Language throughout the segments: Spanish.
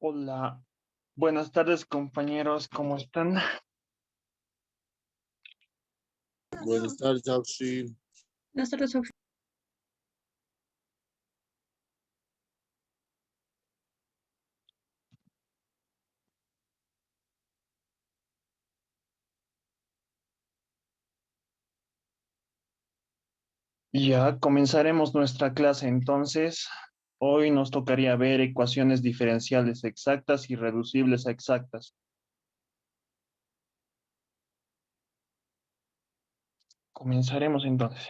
Hola, buenas tardes compañeros, ¿cómo están? Buenas tardes, Auxi. Buenas tardes, Sofi. Ya comenzaremos nuestra clase entonces. Hoy nos tocaría ver ecuaciones diferenciales exactas y reducibles a exactas. Comenzaremos entonces.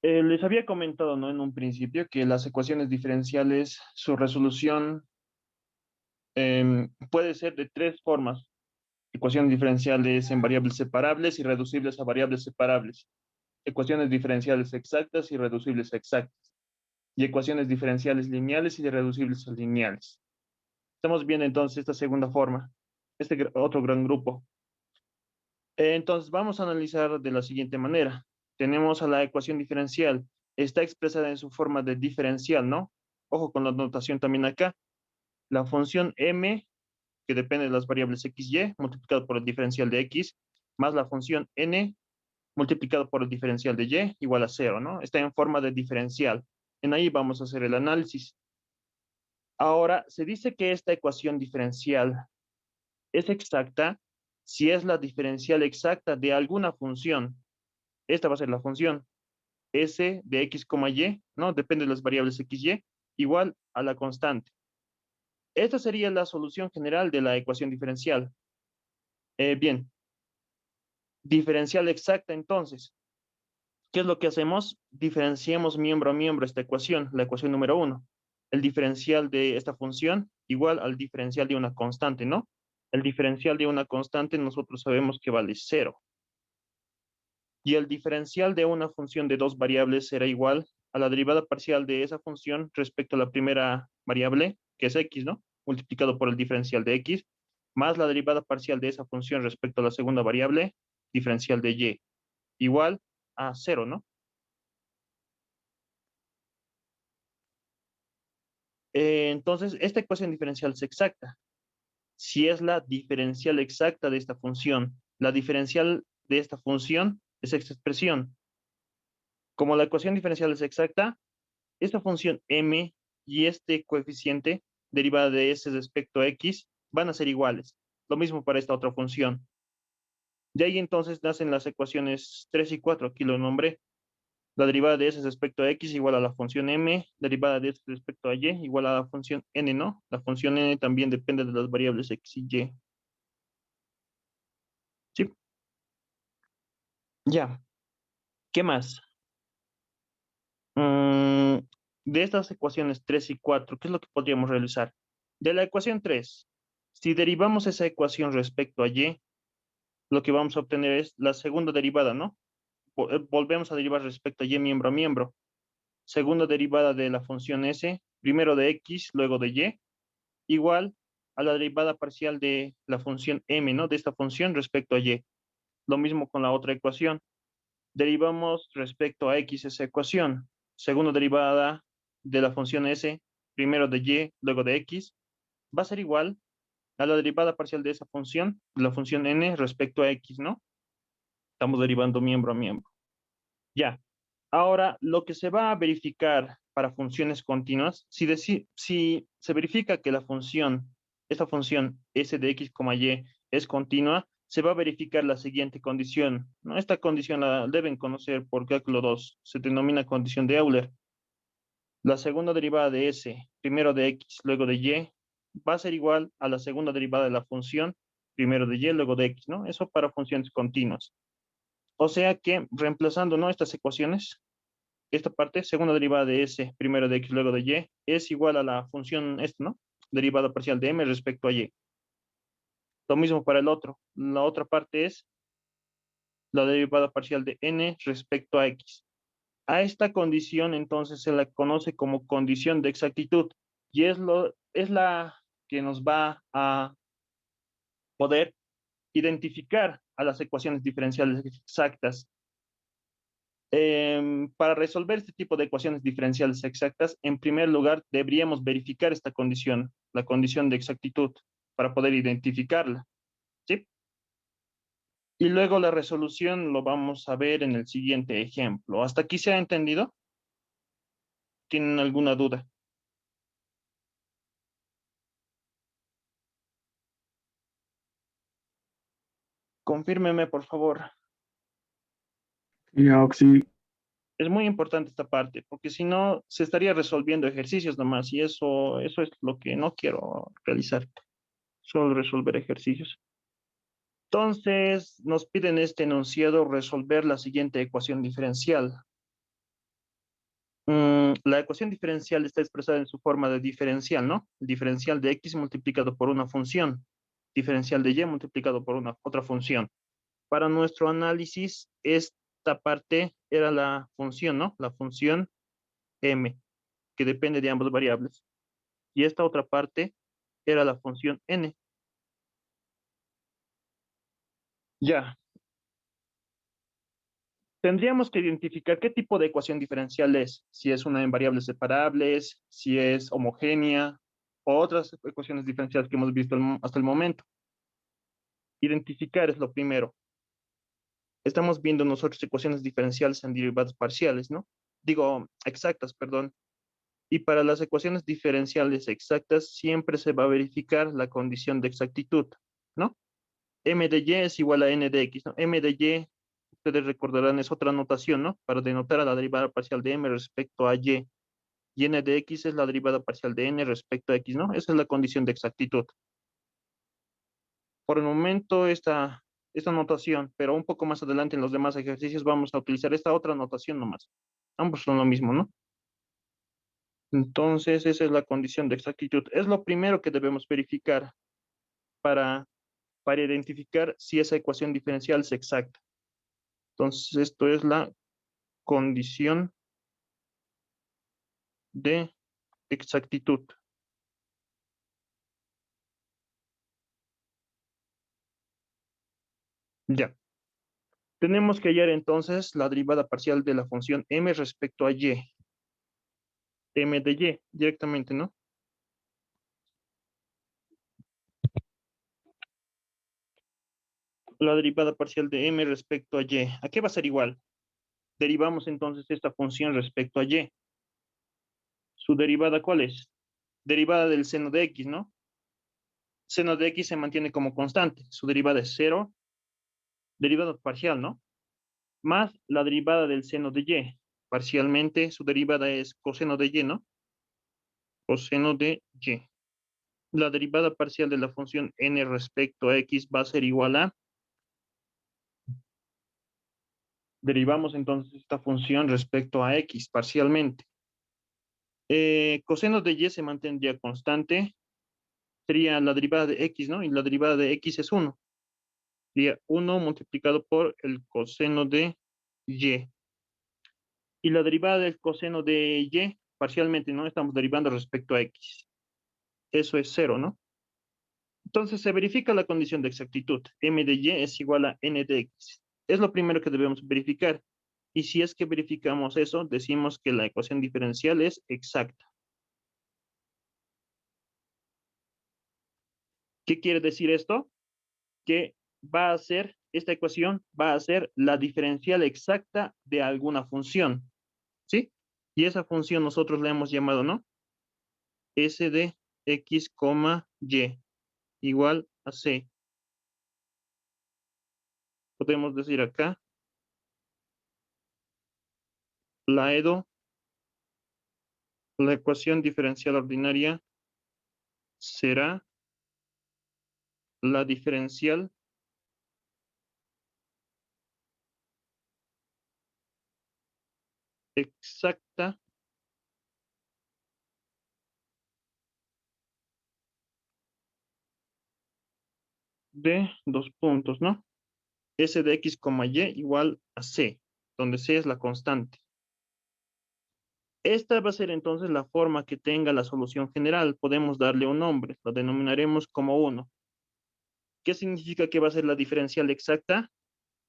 Les había comentado, ¿no? En un principio que las ecuaciones diferenciales, su resolución puede ser de tres formas. Ecuaciones diferenciales en variables separables y reducibles a variables separables. Ecuaciones diferenciales exactas y reducibles a exactas. Y ecuaciones diferenciales lineales y reducibles a lineales. Estamos viendo entonces esta segunda forma, otro gran grupo. Entonces vamos a analizar de la siguiente manera. Tenemos a la ecuación diferencial. Está expresada en su forma de diferencial, ¿no? Ojo con la notación también acá. La función m, que depende de las variables x, y, multiplicado por el diferencial de x, más la función n, multiplicado por el diferencial de y, igual a 0, ¿no? Está en forma de diferencial. En ahí vamos a hacer el análisis. Ahora, se dice que esta ecuación diferencial es exacta si es la diferencial exacta de alguna función. Esta va a ser la función s de x, y, ¿no? Depende de las variables x, y, igual a la constante. Esta sería la solución general de la ecuación diferencial. Bien, diferencial exacta entonces. ¿Qué es lo que hacemos? Diferenciamos miembro a miembro esta ecuación, la ecuación número 1. El diferencial de esta función igual al diferencial de una constante, ¿no? El diferencial de una constante nosotros sabemos que vale 0. Y el diferencial de una función de dos variables será igual a la derivada parcial de esa función respecto a la primera variable, que es x, ¿no? Multiplicado por el diferencial de x, más la derivada parcial de esa función respecto a la segunda variable, diferencial de y, igual a 0, ¿no? Entonces, esta ecuación diferencial es exacta. Si es la diferencial exacta de esta función, la diferencial de esta función es esta expresión. Como la ecuación diferencial es exacta, esta función m y este coeficiente derivada de s respecto a x van a ser iguales. Lo mismo para esta otra función. De ahí entonces nacen las ecuaciones 3 y 4. Aquí lo nombré. La derivada de s respecto a x igual a la función m, derivada de s respecto a y igual a la función n, ¿no? La función n también depende de las variables x y y. ¿Sí? Ya. ¿Qué más? Mm, de estas ecuaciones 3 y 4, ¿qué es lo que podríamos realizar? De la ecuación 3, si derivamos esa ecuación respecto a y, lo que vamos a obtener es la segunda derivada, ¿no? Volvemos a derivar respecto a y miembro a miembro. Segunda derivada de la función s, primero de x, luego de y, igual a la derivada parcial de la función m, ¿no? De esta función respecto a y. Lo mismo con la otra ecuación. Derivamos respecto a x esa ecuación. Segunda derivada de la función s, primero de y, luego de x, va a ser igual a la derivada parcial de esa función, de la función n respecto a x, ¿no? Estamos derivando miembro a miembro. Ya. Ahora, lo que se va a verificar para funciones continuas, si se verifica que esta función s de x, y es continua, se va a verificar la siguiente condición, ¿no? Esta condición la deben conocer por cálculo 2, se denomina condición de Euler. La segunda derivada de s, primero de x, luego de y, va a ser igual a la segunda derivada de la función, primero de y, luego de x, ¿no? Eso para funciones continuas. O sea que, reemplazando, ¿no? Estas ecuaciones, esta parte, segunda derivada de s, primero de x, luego de y, es igual a la función esta, ¿no? Derivada parcial de m respecto a y. Lo mismo para el otro. La otra parte es la derivada parcial de n respecto a x. A esta condición entonces se la conoce como condición de exactitud y es la que nos va a poder identificar a las ecuaciones diferenciales exactas. Para resolver este tipo de ecuaciones diferenciales exactas, en primer lugar, deberíamos verificar esta condición, la condición de exactitud, para poder identificarla, ¿sí? Y luego la resolución lo vamos a ver en el siguiente ejemplo. ¿Hasta aquí se ha entendido? ¿Tienen alguna duda? Confírmeme, por favor. Ya, sí. Es muy importante esta parte, porque si no, se estaría resolviendo ejercicios nomás, y eso es lo que no quiero realizar, solo resolver ejercicios. Entonces, nos piden este enunciado resolver la siguiente ecuación diferencial. La ecuación diferencial está expresada en su forma de diferencial, ¿no? El diferencial de x multiplicado por una función, diferencial de y multiplicado por una otra función. Para nuestro análisis, esta parte era la función, ¿no? La función m, que depende de ambas variables. Y esta otra parte era la función n. Ya, tendríamos que identificar qué tipo de ecuación diferencial es, si es una en variables separables, si es homogénea, o otras ecuaciones diferenciales que hemos visto hasta el momento. Identificar es lo primero. Estamos viendo nosotros ecuaciones diferenciales en derivadas parciales, ¿no? Digo, exactas, perdón. Y para las ecuaciones diferenciales exactas siempre se va a verificar la condición de exactitud, ¿no? M de y es igual a n de x, ¿no? M de y, ustedes recordarán, es otra notación, ¿no? Para denotar a la derivada parcial de m respecto a y. Y n de x es la derivada parcial de n respecto a x, ¿no? Esa es la condición de exactitud. Por el momento, esta notación, pero un poco más adelante en los demás ejercicios vamos a utilizar esta otra notación nomás. Ambos son lo mismo, ¿no? Entonces, esa es la condición de exactitud. Es lo primero que debemos verificar para, para identificar si esa ecuación diferencial es exacta. Entonces, esto es la condición de exactitud. Ya. Tenemos que hallar entonces la derivada parcial de la función m respecto a y. M de y, directamente, ¿no? La derivada parcial de m respecto a y. ¿A qué va a ser igual? Derivamos entonces esta función respecto a y. ¿Su derivada cuál es? Derivada del seno de x, ¿no? Seno de x se mantiene como constante. Su derivada es 0, derivada parcial, ¿no? Más la derivada del seno de y. Parcialmente, su derivada es coseno de y, ¿no? Coseno de y. La derivada parcial de la función n respecto a x va a ser igual a, derivamos entonces esta función respecto a x parcialmente. Coseno de y se mantendría constante, sería la derivada de x, ¿no? Y la derivada de x es 1. Sería 1 multiplicado por el coseno de y. Y la derivada del coseno de y, parcialmente, ¿no? Estamos derivando respecto a x. Eso es 0, ¿no? Entonces se verifica la condición de exactitud. M de y es igual a n de x. Es lo primero que debemos verificar. Y si es que verificamos eso, decimos que la ecuación diferencial es exacta. ¿Qué quiere decir esto? Que va a ser, esta ecuación va a ser la diferencial exacta de alguna función, ¿sí? Y esa función nosotros la hemos llamado, ¿no? S de x, y igual a c. Podemos decir acá, la EDO, la ecuación diferencial ordinaria será la diferencial exacta de dos puntos, ¿no? S de x, y igual a c, donde c es la constante. Esta va a ser entonces la forma que tenga la solución general. Podemos darle un nombre, lo denominaremos como 1. ¿Qué significa que va a ser la diferencial exacta?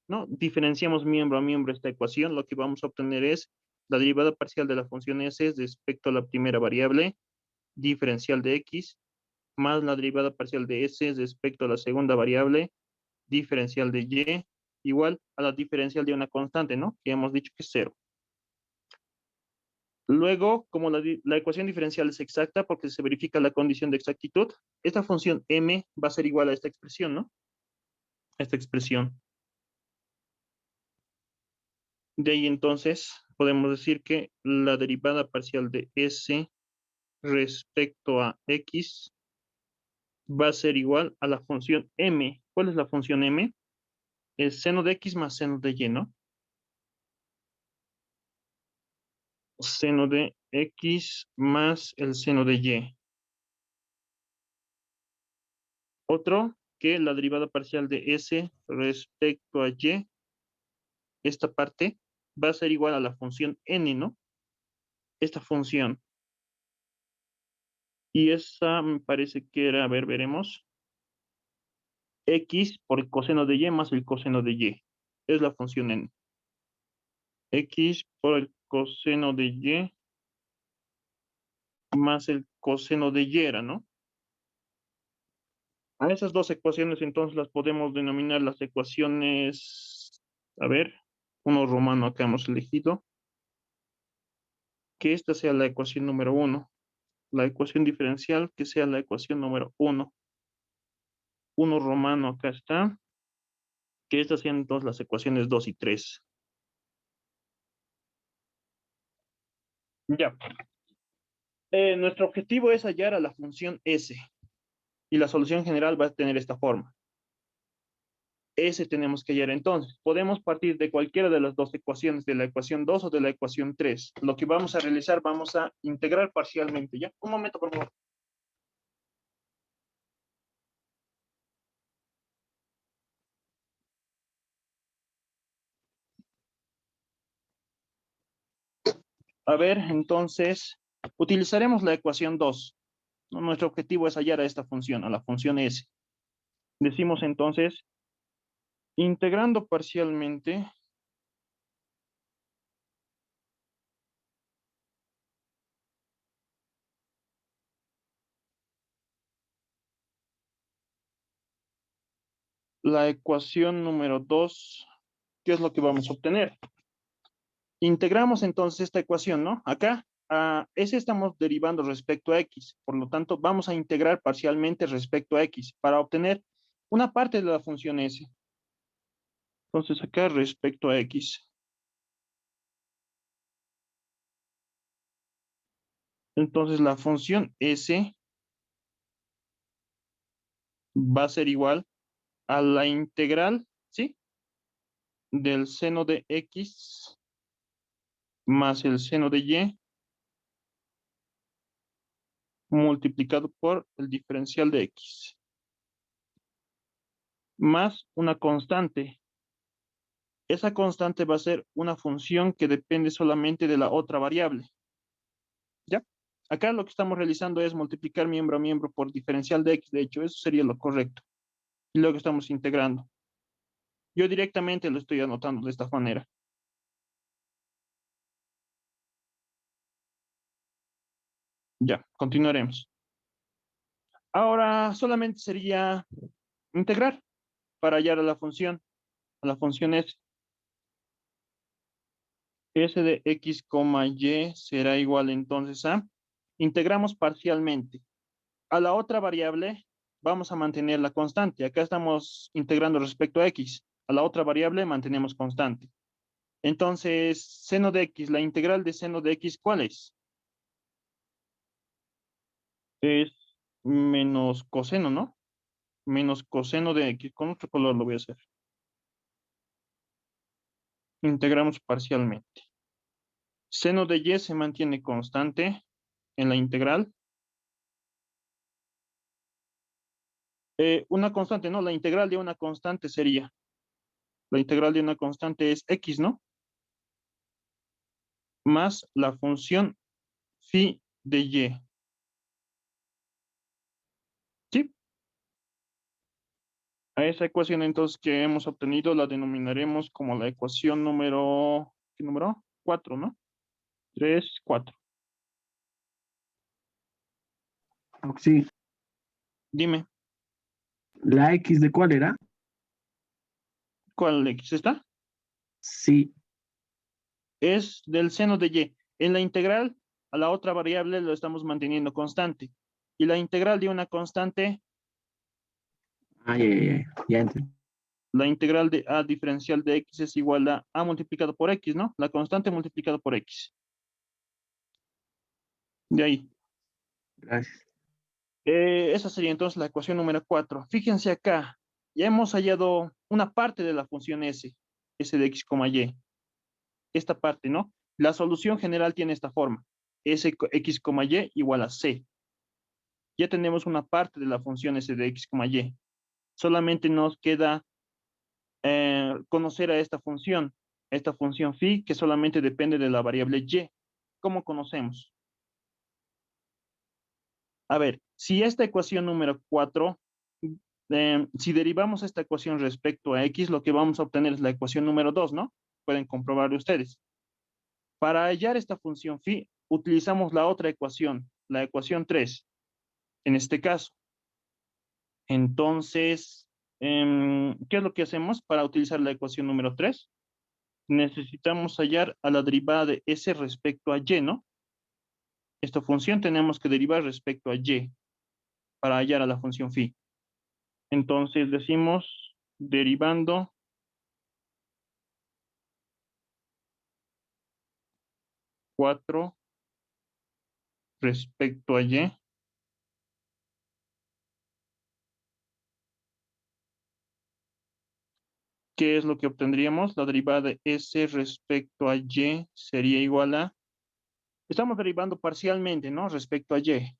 ¿no? Diferenciamos miembro a miembro esta ecuación, lo que vamos a obtener es la derivada parcial de la función s respecto a la primera variable diferencial de x, más la derivada parcial de s respecto a la segunda variable diferencial de y, igual a la diferencial de una constante, ¿no? Que hemos dicho que es cero. Luego, como la ecuación diferencial es exacta porque se verifica la condición de exactitud, esta función m va a ser igual a esta expresión, ¿no? Esta expresión. De ahí entonces podemos decir que la derivada parcial de s respecto a x va a ser igual a la función m. ¿Cuál es la función m? Es seno de x más seno de y, ¿no? Seno de x más el seno de y. Otro, que la derivada parcial de s respecto a y, esta parte, va a ser igual a la función n, ¿no? Esta función. Y esa me parece que era, a ver, veremos, x por el coseno de y más el coseno de y. Es la función n. X por el coseno de y más el coseno de y era, ¿no? A esas dos ecuaciones entonces las podemos denominar las ecuaciones, a ver, uno romano acá hemos elegido, que esta sea la ecuación número 1, la ecuación diferencial que sea la ecuación número 1, uno romano acá está, que estas sean entonces las ecuaciones 2 y 3. Ya, nuestro objetivo es hallar a la función s y la solución general va a tener esta forma. S tenemos que hallar entonces. Podemos partir de cualquiera de las dos ecuaciones, de la ecuación 2 o de la ecuación 3. Lo que vamos a realizar, vamos a integrar parcialmente. ¿Ya? Un momento, por favor. A ver, entonces, utilizaremos la ecuación 2. ¿No? Nuestro objetivo es hallar a esta función, a la función S. Decimos entonces, integrando parcialmente, la ecuación número 2, ¿qué es lo que vamos a obtener? Integramos entonces esta ecuación, ¿no? Acá, a S estamos derivando respecto a X, por lo tanto, vamos a integrar parcialmente respecto a X para obtener una parte de la función S. Entonces, acá respecto a X. Entonces, la función S va a ser igual a la integral, ¿sí? Del seno de X más el seno de Y multiplicado por el diferencial de X, más una constante. Esa constante va a ser una función que depende solamente de la otra variable. ¿Ya? Acá lo que estamos realizando es multiplicar miembro a miembro por diferencial de x, de hecho, eso sería lo correcto. Y luego estamos integrando. Yo directamente lo estoy anotando de esta manera. Ya, continuaremos. Ahora solamente sería integrar para hallar a la función s. S de x, y será igual entonces a, integramos parcialmente. A la otra variable vamos a mantener la constante. Acá estamos integrando respecto a x. A la otra variable mantenemos constante. Entonces, seno de x, la integral de seno de x, ¿cuál es? Es menos coseno, ¿no? Menos coseno de x. Con otro color lo voy a hacer. Integramos parcialmente. Seno de y se mantiene constante en la integral. Una constante, ¿no? La integral de una constante sería. La integral de una constante es x, ¿no? Más la función phi de y. ¿Sí? A esa ecuación entonces que hemos obtenido la denominaremos como la ecuación número, ¿qué número? 4, ¿no? 3, 4. Sí, Dime, ¿la X de cuál era? ¿cuál X está? Sí. Es del seno de Y. En la integral, a la otra variable lo estamos manteniendo constante. Y la integral de una constante, Ah, ya entendí. la integral de A diferencial de X es igual a A multiplicado por X, ¿no? La constante multiplicado por X. De ahí. Gracias. Esa sería entonces la ecuación número 4. Fíjense acá, ya hemos hallado una parte de la función S de X, Y. Esta parte, ¿no? La solución general tiene esta forma. X, Y igual a C. Ya tenemos una parte de la función S de X, Y. Solamente nos queda conocer a esta función phi, que solamente depende de la variable Y. ¿Cómo conocemos? A ver, si esta ecuación número 4, si derivamos esta ecuación respecto a X, lo que vamos a obtener es la ecuación número 2, ¿no? Pueden comprobarlo ustedes. Para hallar esta función phi, utilizamos la otra ecuación, la ecuación 3, en este caso. Entonces, ¿qué es lo que hacemos para utilizar la ecuación número 3? Necesitamos hallar a la derivada de S respecto a Y, ¿no? Esta función tenemos que derivar respecto a Y para hallar a la función phi. Entonces decimos derivando cuatro respecto a Y. ¿Qué es lo que obtendríamos? La derivada de S respecto a Y sería igual a... Estamos derivando parcialmente, ¿no? Respecto a Y.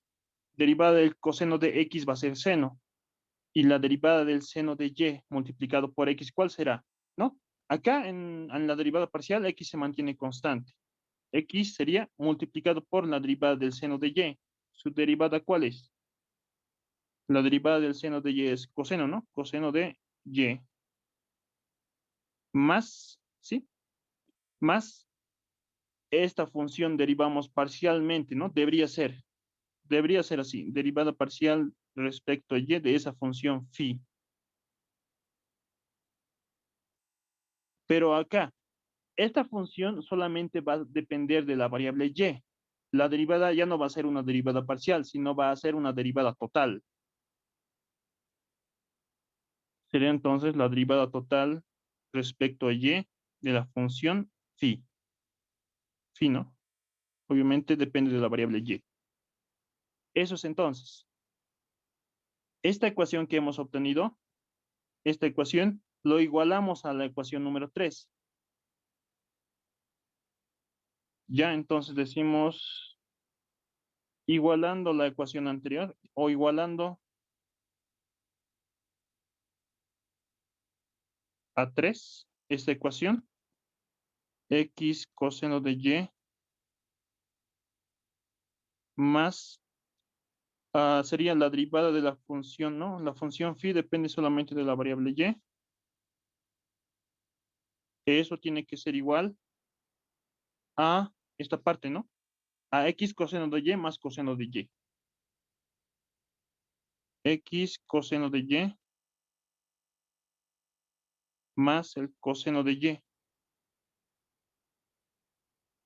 Derivada del coseno de X va a ser seno. Y la derivada del seno de Y multiplicado por X, ¿cuál será? ¿No? Acá en la derivada parcial, X se mantiene constante. X sería multiplicado por la derivada del seno de Y. ¿Su derivada cuál es? La derivada del seno de Y es coseno, ¿no? Coseno de Y. Más, ¿sí? Más esta función derivamos parcialmente, ¿no? Debería ser así. Derivada parcial respecto a Y de esa función phi. Pero acá, esta función solamente va a depender de la variable Y. La derivada ya no va a ser una derivada parcial, sino va a ser una derivada total. Sería entonces la derivada total respecto a Y de la función phi. Phi, ¿no? Obviamente depende de la variable Y. Eso es entonces. Esta ecuación que hemos obtenido, esta ecuación, lo igualamos a la ecuación número 3. Ya entonces decimos, igualando la ecuación anterior o igualando a 3, esta ecuación, X coseno de Y más, sería la derivada de la función, ¿no? La función phi depende solamente de la variable Y. Eso tiene que ser igual a esta parte, ¿no? A X coseno de Y más coseno de Y. X coseno de Y más el coseno de Y.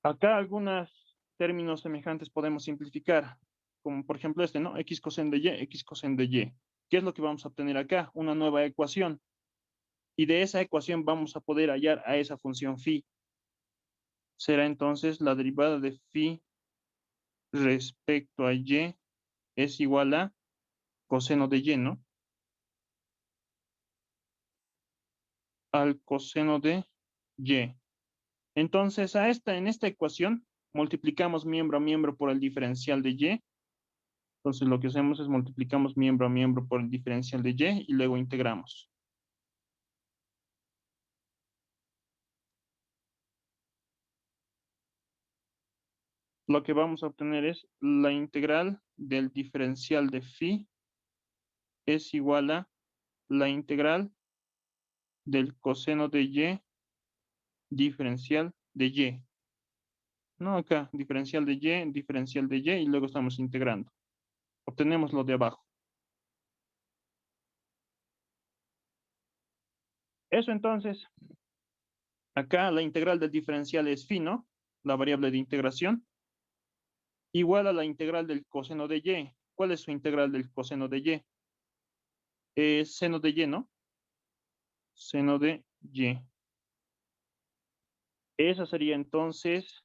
Acá algunos términos semejantes podemos simplificar, como por ejemplo este, ¿no? X coseno de Y, X coseno de Y. ¿Qué es lo que vamos a obtener acá? Una nueva ecuación. Y de esa ecuación vamos a poder hallar a esa función phi. Será entonces la derivada de phi respecto a Y es igual a coseno de Y, ¿no? Al coseno de Y. Entonces, en esta ecuación, multiplicamos miembro a miembro por el diferencial de Y. Entonces, lo que hacemos es multiplicamos miembro a miembro por el diferencial de Y y luego integramos. Lo que vamos a obtener es la integral del diferencial de phi es igual a la integral del coseno de y diferencial de y. No, acá, diferencial de y, y luego estamos integrando. Obtenemos lo de abajo. Eso entonces, acá la integral del diferencial es phi, ¿no? La variable de integración, igual a la integral del coseno de y. ¿Cuál es su integral del coseno de y? Es seno de y, ¿no? Seno de y. Esa sería entonces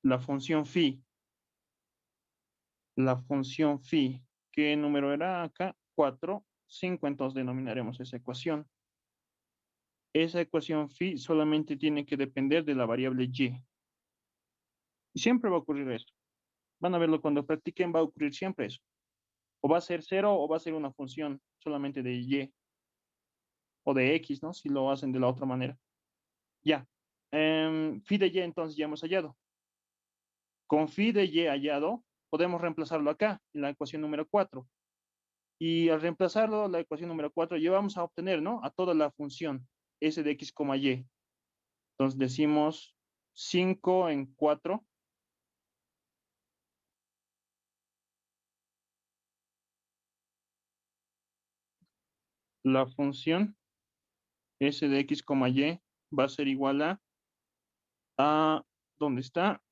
la función phi. La función phi. ¿Qué número era acá? 4, 5, entonces denominaremos esa ecuación. Esa ecuación phi solamente tiene que depender de la variable y. Y siempre va a ocurrir eso. Van a verlo cuando practiquen, va a ocurrir siempre eso. O va a ser 0 o va a ser una función solamente de y o de x, ¿no? Si lo hacen de la otra manera. Ya. Phi de y entonces ya hemos hallado. Con phi de y hallado, podemos reemplazarlo acá, en la ecuación número 4. Y al reemplazarlo, la ecuación número 4, ya vamos a obtener, ¿no? A toda la función s de x, y. Entonces decimos 5 en 4. La función s de x, y va a ser igual a ¿dónde está?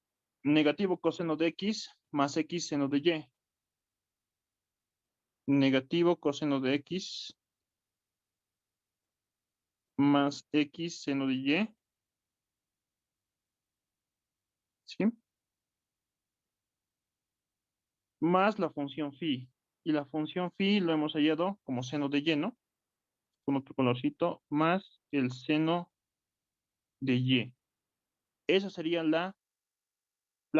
Negativo coseno de x más x seno de y. Negativo coseno de x más x seno de y. ¿Sí? Más la función phi. Y la función phi lo hemos hallado como seno de y, ¿no? Con otro colorcito, más el seno de y. Esa sería la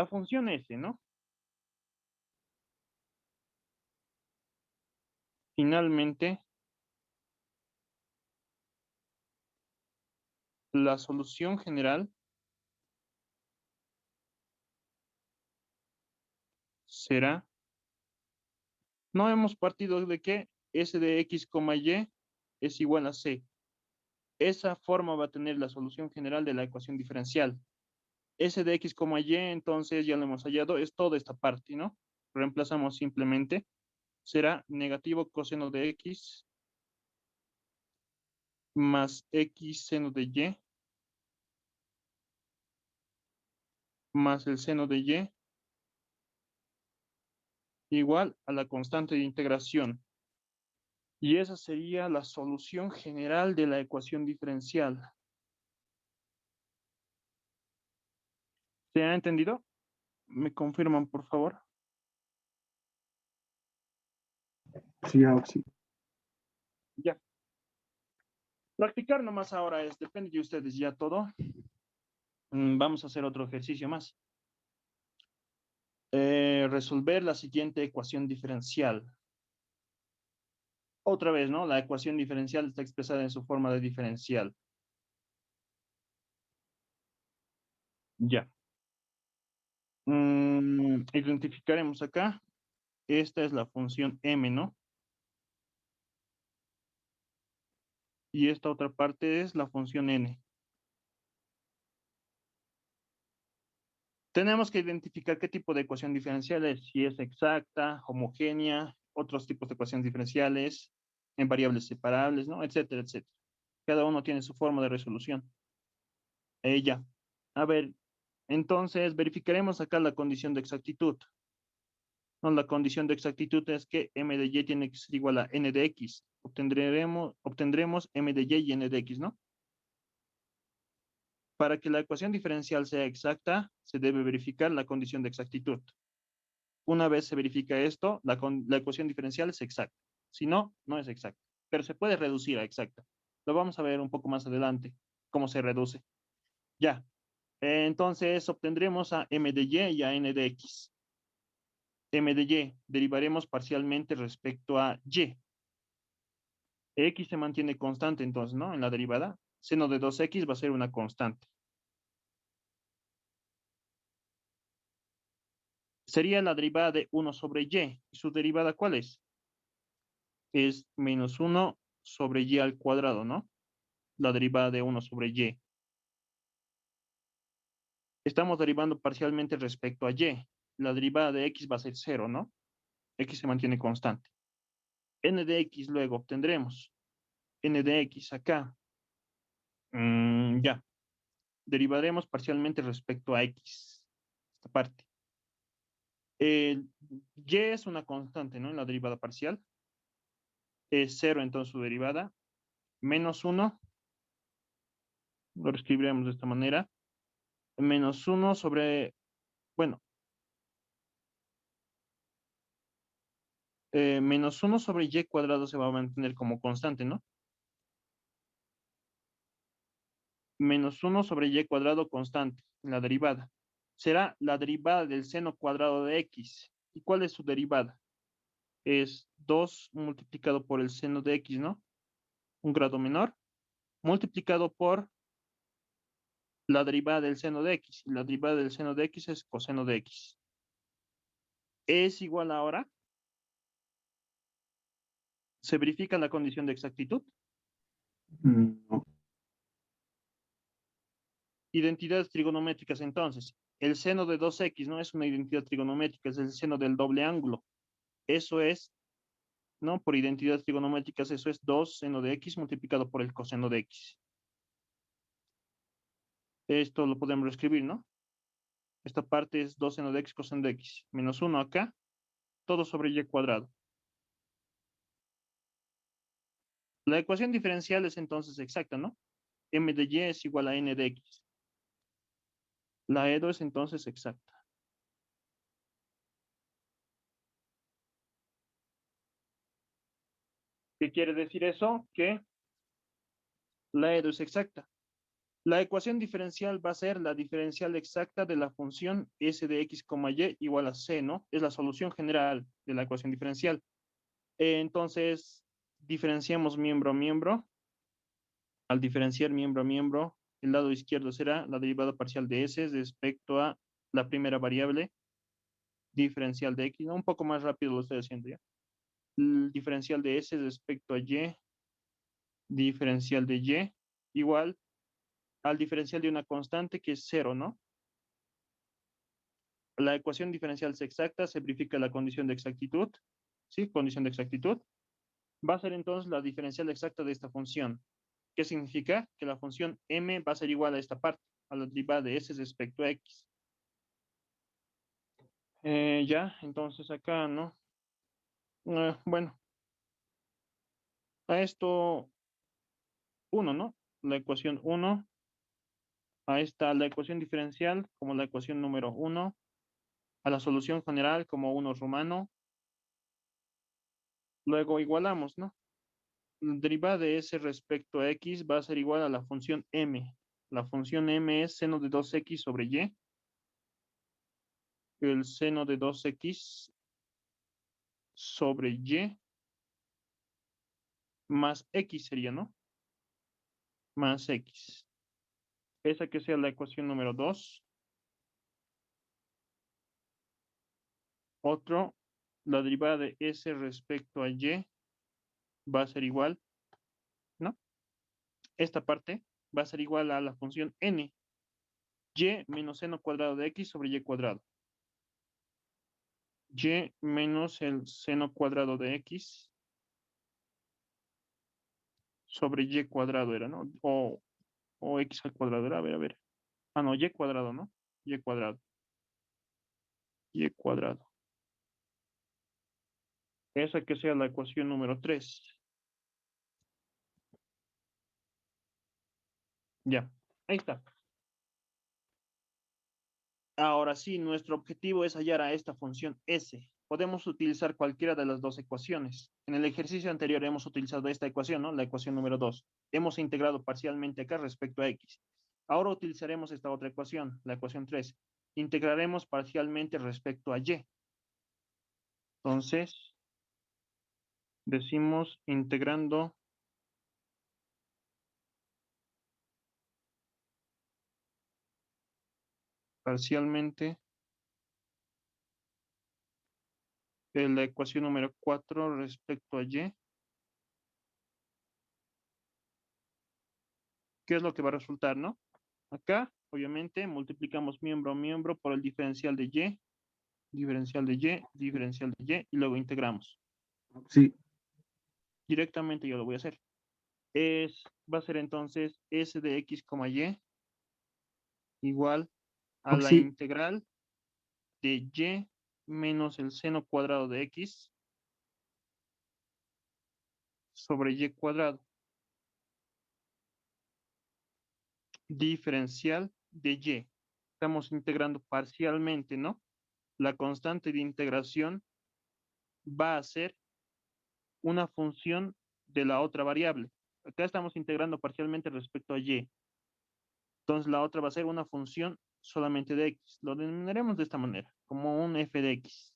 función S, ¿no? Finalmente, la solución general será, no hemos partido de que S de x, y es igual a C. Esa forma va a tener la solución general de la ecuación diferencial. S de x, y, entonces ya lo hemos hallado, es toda esta parte, ¿no? Reemplazamos simplemente, será negativo coseno de x más x seno de y más el seno de y igual a la constante de integración. Y esa sería la solución general de la ecuación diferencial. ¿Se ha entendido? ¿Me confirman, por favor? Sí, Auxi. Ya. Practicar nomás ahora depende de ustedes ya todo. Vamos a hacer otro ejercicio más. Resolver la siguiente ecuación diferencial. Otra vez, ¿no? La ecuación diferencial está expresada en su forma de diferencial. Ya. Identificaremos acá. Esta es la función m, ¿no? Y esta otra parte es la función n. Tenemos que identificar qué tipo de ecuación diferencial es, si es exacta, homogénea, otros tipos de ecuaciones diferenciales, en variables separables, ¿no? Etcétera, etcétera. Cada uno tiene su forma de resolución. Ya. A ver, entonces verificaremos acá la condición de exactitud. ¿No? La condición de exactitud es que m de y tiene que ser igual a n de x. Obtendremos m de y n de x, ¿no? Para que la ecuación diferencial sea exacta, se debe verificar la condición de exactitud. Una vez se verifica esto, la ecuación diferencial es exacta. Si no, no es exacta. Pero se puede reducir a exacta. Lo vamos a ver un poco más adelante, cómo se reduce. Ya. Entonces obtendremos a m de y y a n de x. M de y derivaremos parcialmente respecto a y. X se mantiene constante entonces, ¿no? En la derivada. Seno de 2x va a ser una constante. Sería la derivada de 1 sobre y. ¿Y su derivada cuál es? es menos 1 sobre y al cuadrado, ¿no? La derivada de 1 sobre y. Estamos derivando parcialmente respecto a y. La derivada de x va a ser 0, ¿no? X se mantiene constante. N de x luego obtendremos. N de x acá. Ya. Derivaremos parcialmente respecto a x. Esta parte. Y es una constante, ¿no? En la derivada parcial. Es 0 entonces su derivada. Menos 1. Lo escribiremos de esta manera. Menos 1 sobre, bueno, menos 1 sobre y cuadrado se va a mantener como constante, ¿no? Menos 1 sobre y cuadrado constante, en la derivada. Será la derivada del seno cuadrado de x. ¿Y cuál es su derivada? Es 2 multiplicado por el seno de x, ¿no? Un grado menor, multiplicado por la derivada del seno de x. La derivada del seno de x es coseno de x. Es igual ahora. ¿Se verifica la condición de exactitud? No. Identidades trigonométricas entonces. El seno de 2x no es una identidad trigonométrica, es el seno del doble ángulo. Eso es, ¿no? Por identidades trigonométricas, eso es 2 seno de x multiplicado por el coseno de x. Esto lo podemos escribir, ¿no? Esta parte es 2 seno de x coseno de x. Menos 1 acá, todo sobre y cuadrado. La ecuación diferencial es entonces exacta, ¿no? M de y es igual a n de x. La EDO es entonces exacta. ¿Qué quiere decir eso? Que la EDO es exacta. La ecuación diferencial va a ser la diferencial exacta de la función s de x, y igual a c, ¿no? Es la solución general de la ecuación diferencial. Entonces, diferenciamos miembro a miembro. Al diferenciar miembro a miembro, el lado izquierdo será la derivada parcial de s respecto a la primera variable diferencial de x, ¿no? Un poco más rápido lo estoy haciendo ya. El diferencial de s respecto a y, diferencial de y, igual al diferencial de una constante que es 0, ¿no? La ecuación diferencial es exacta, se verifica la condición de exactitud, ¿sí? Condición de exactitud. Va a ser entonces la diferencial exacta de esta función. ¿Qué significa? Que la función m va a ser igual a esta parte, a la derivada de s respecto a x. Ya, entonces acá, ¿no? Bueno, a esto 1, ¿no? La ecuación 1, a esta la ecuación diferencial como la ecuación número 1, a la solución general como 1 romano. Luego igualamos, ¿no? La derivada de s respecto a x va a ser igual a la función m. La función m es seno de 2x sobre y. El seno de 2x sobre y más x sería, ¿no? Más x. Esa que sea la ecuación número 2. Otro, la derivada de s respecto a y va a ser igual, ¿no? Esta parte va a ser igual a la función n. Y menos seno cuadrado de x sobre y cuadrado. Y menos el seno cuadrado de x sobre y cuadrado era, ¿no? O x al cuadrado era, a ver, a ver. Ah, no, y cuadrado, ¿no? Y cuadrado. Y cuadrado. Esa que sea la ecuación número 3. Ya, ahí está. Ahora sí, nuestro objetivo es hallar a esta función s. Podemos utilizar cualquiera de las dos ecuaciones. En el ejercicio anterior hemos utilizado esta ecuación, ¿no? La ecuación número 2. Hemos integrado parcialmente acá respecto a x. Ahora utilizaremos esta otra ecuación, la ecuación 3. Integraremos parcialmente respecto a y. Entonces, decimos integrando parcialmente la ecuación número 4 respecto a y. ¿Qué es lo que va a resultar, no? Acá, obviamente, multiplicamos miembro a miembro por el diferencial de y, diferencial de y, diferencial de y, y luego integramos. Sí. Directamente yo lo voy a hacer. Va a ser entonces s de x, y igual a la Sí. integral de y menos el seno cuadrado de x sobre y cuadrado. Diferencial de y. Estamos integrando parcialmente, ¿no? La constante de integración va a ser una función de la otra variable. Acá estamos integrando parcialmente respecto a y. Entonces la otra va a ser una función solamente de x. Lo denominaremos de esta manera, como un f de x.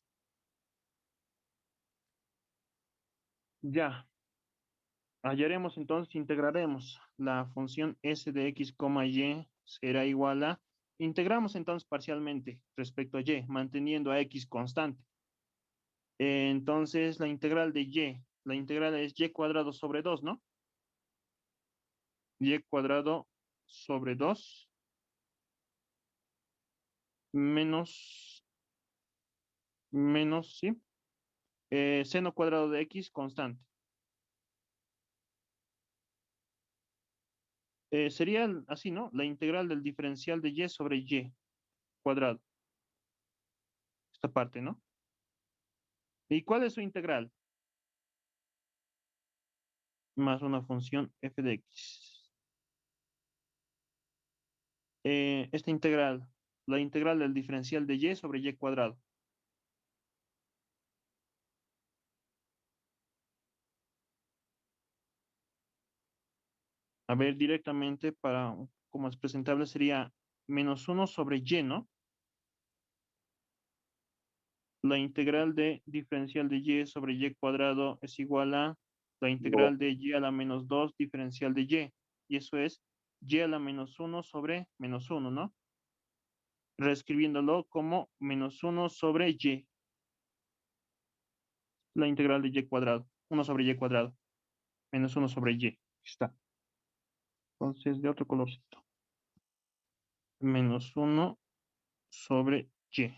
Ya. Hallaremos entonces, integraremos la función s de x, y será igual a, integramos entonces parcialmente respecto a y, manteniendo a x constante. Entonces la integral de y, la integral es y cuadrado sobre 2, ¿no? Y cuadrado sobre 2 menos, ¿sí? Seno cuadrado de x constante. Sería así, ¿no? La integral del diferencial de y sobre y cuadrado. Esta parte, ¿no? ¿Y cuál es su integral? Más una función f de x. Esta integral, la integral del diferencial de y sobre y cuadrado. A ver, directamente para, como es presentable, sería menos 1 sobre y, ¿no? La integral de diferencial de y sobre y cuadrado es igual a la integral de y a la menos 2 diferencial de y. Y eso es y a la menos 1 sobre menos 1, ¿no? Reescribiéndolo como menos 1 sobre y. La integral de y cuadrado. 1 sobre y cuadrado. Menos 1 sobre y. Aquí está. Entonces, de otro colorcito. Menos 1 sobre y.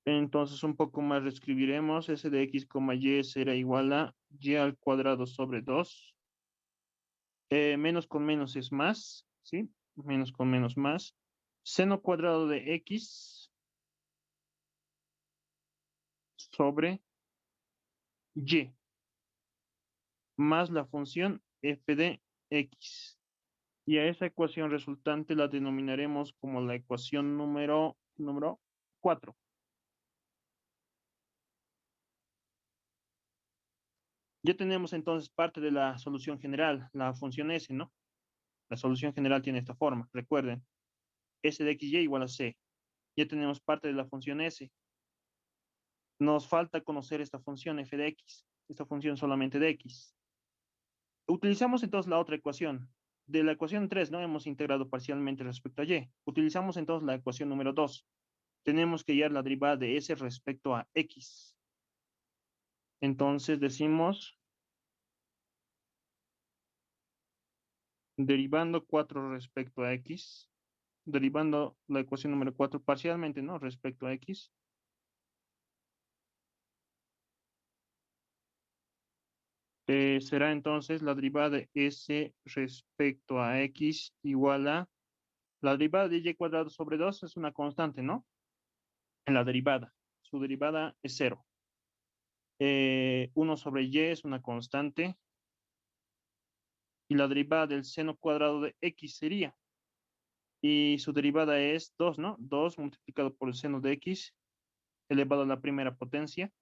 Entonces, un poco más reescribiremos. S de x, y será igual a y al cuadrado sobre 2. Menos con menos es más, ¿sí? Menos con menos más. Seno cuadrado de x sobre y más la función f de x. Y a esa ecuación resultante la denominaremos como la ecuación número 4. Ya tenemos entonces parte de la solución general, la función s, ¿no? La solución general tiene esta forma, recuerden, s de xy igual a c. Ya tenemos parte de la función s. Nos falta conocer esta función f de x, esta función solamente de x. Utilizamos entonces la otra ecuación. De la ecuación 3, ¿no? Hemos integrado parcialmente respecto a y. Utilizamos entonces la ecuación número 2. Tenemos que hallar la derivada de s respecto a x. Entonces decimos, derivando 4 respecto a x, derivando la ecuación número 4 parcialmente, ¿no? Respecto a x. Será entonces la derivada de s respecto a x igual a la derivada de y cuadrado sobre 2 es una constante, ¿no? En la derivada. Su derivada es 0. 1 sobre y es una constante. Y la derivada del seno cuadrado de x sería. Y su derivada es 2, ¿no? 2 multiplicado por el seno de x elevado a la primera potencia,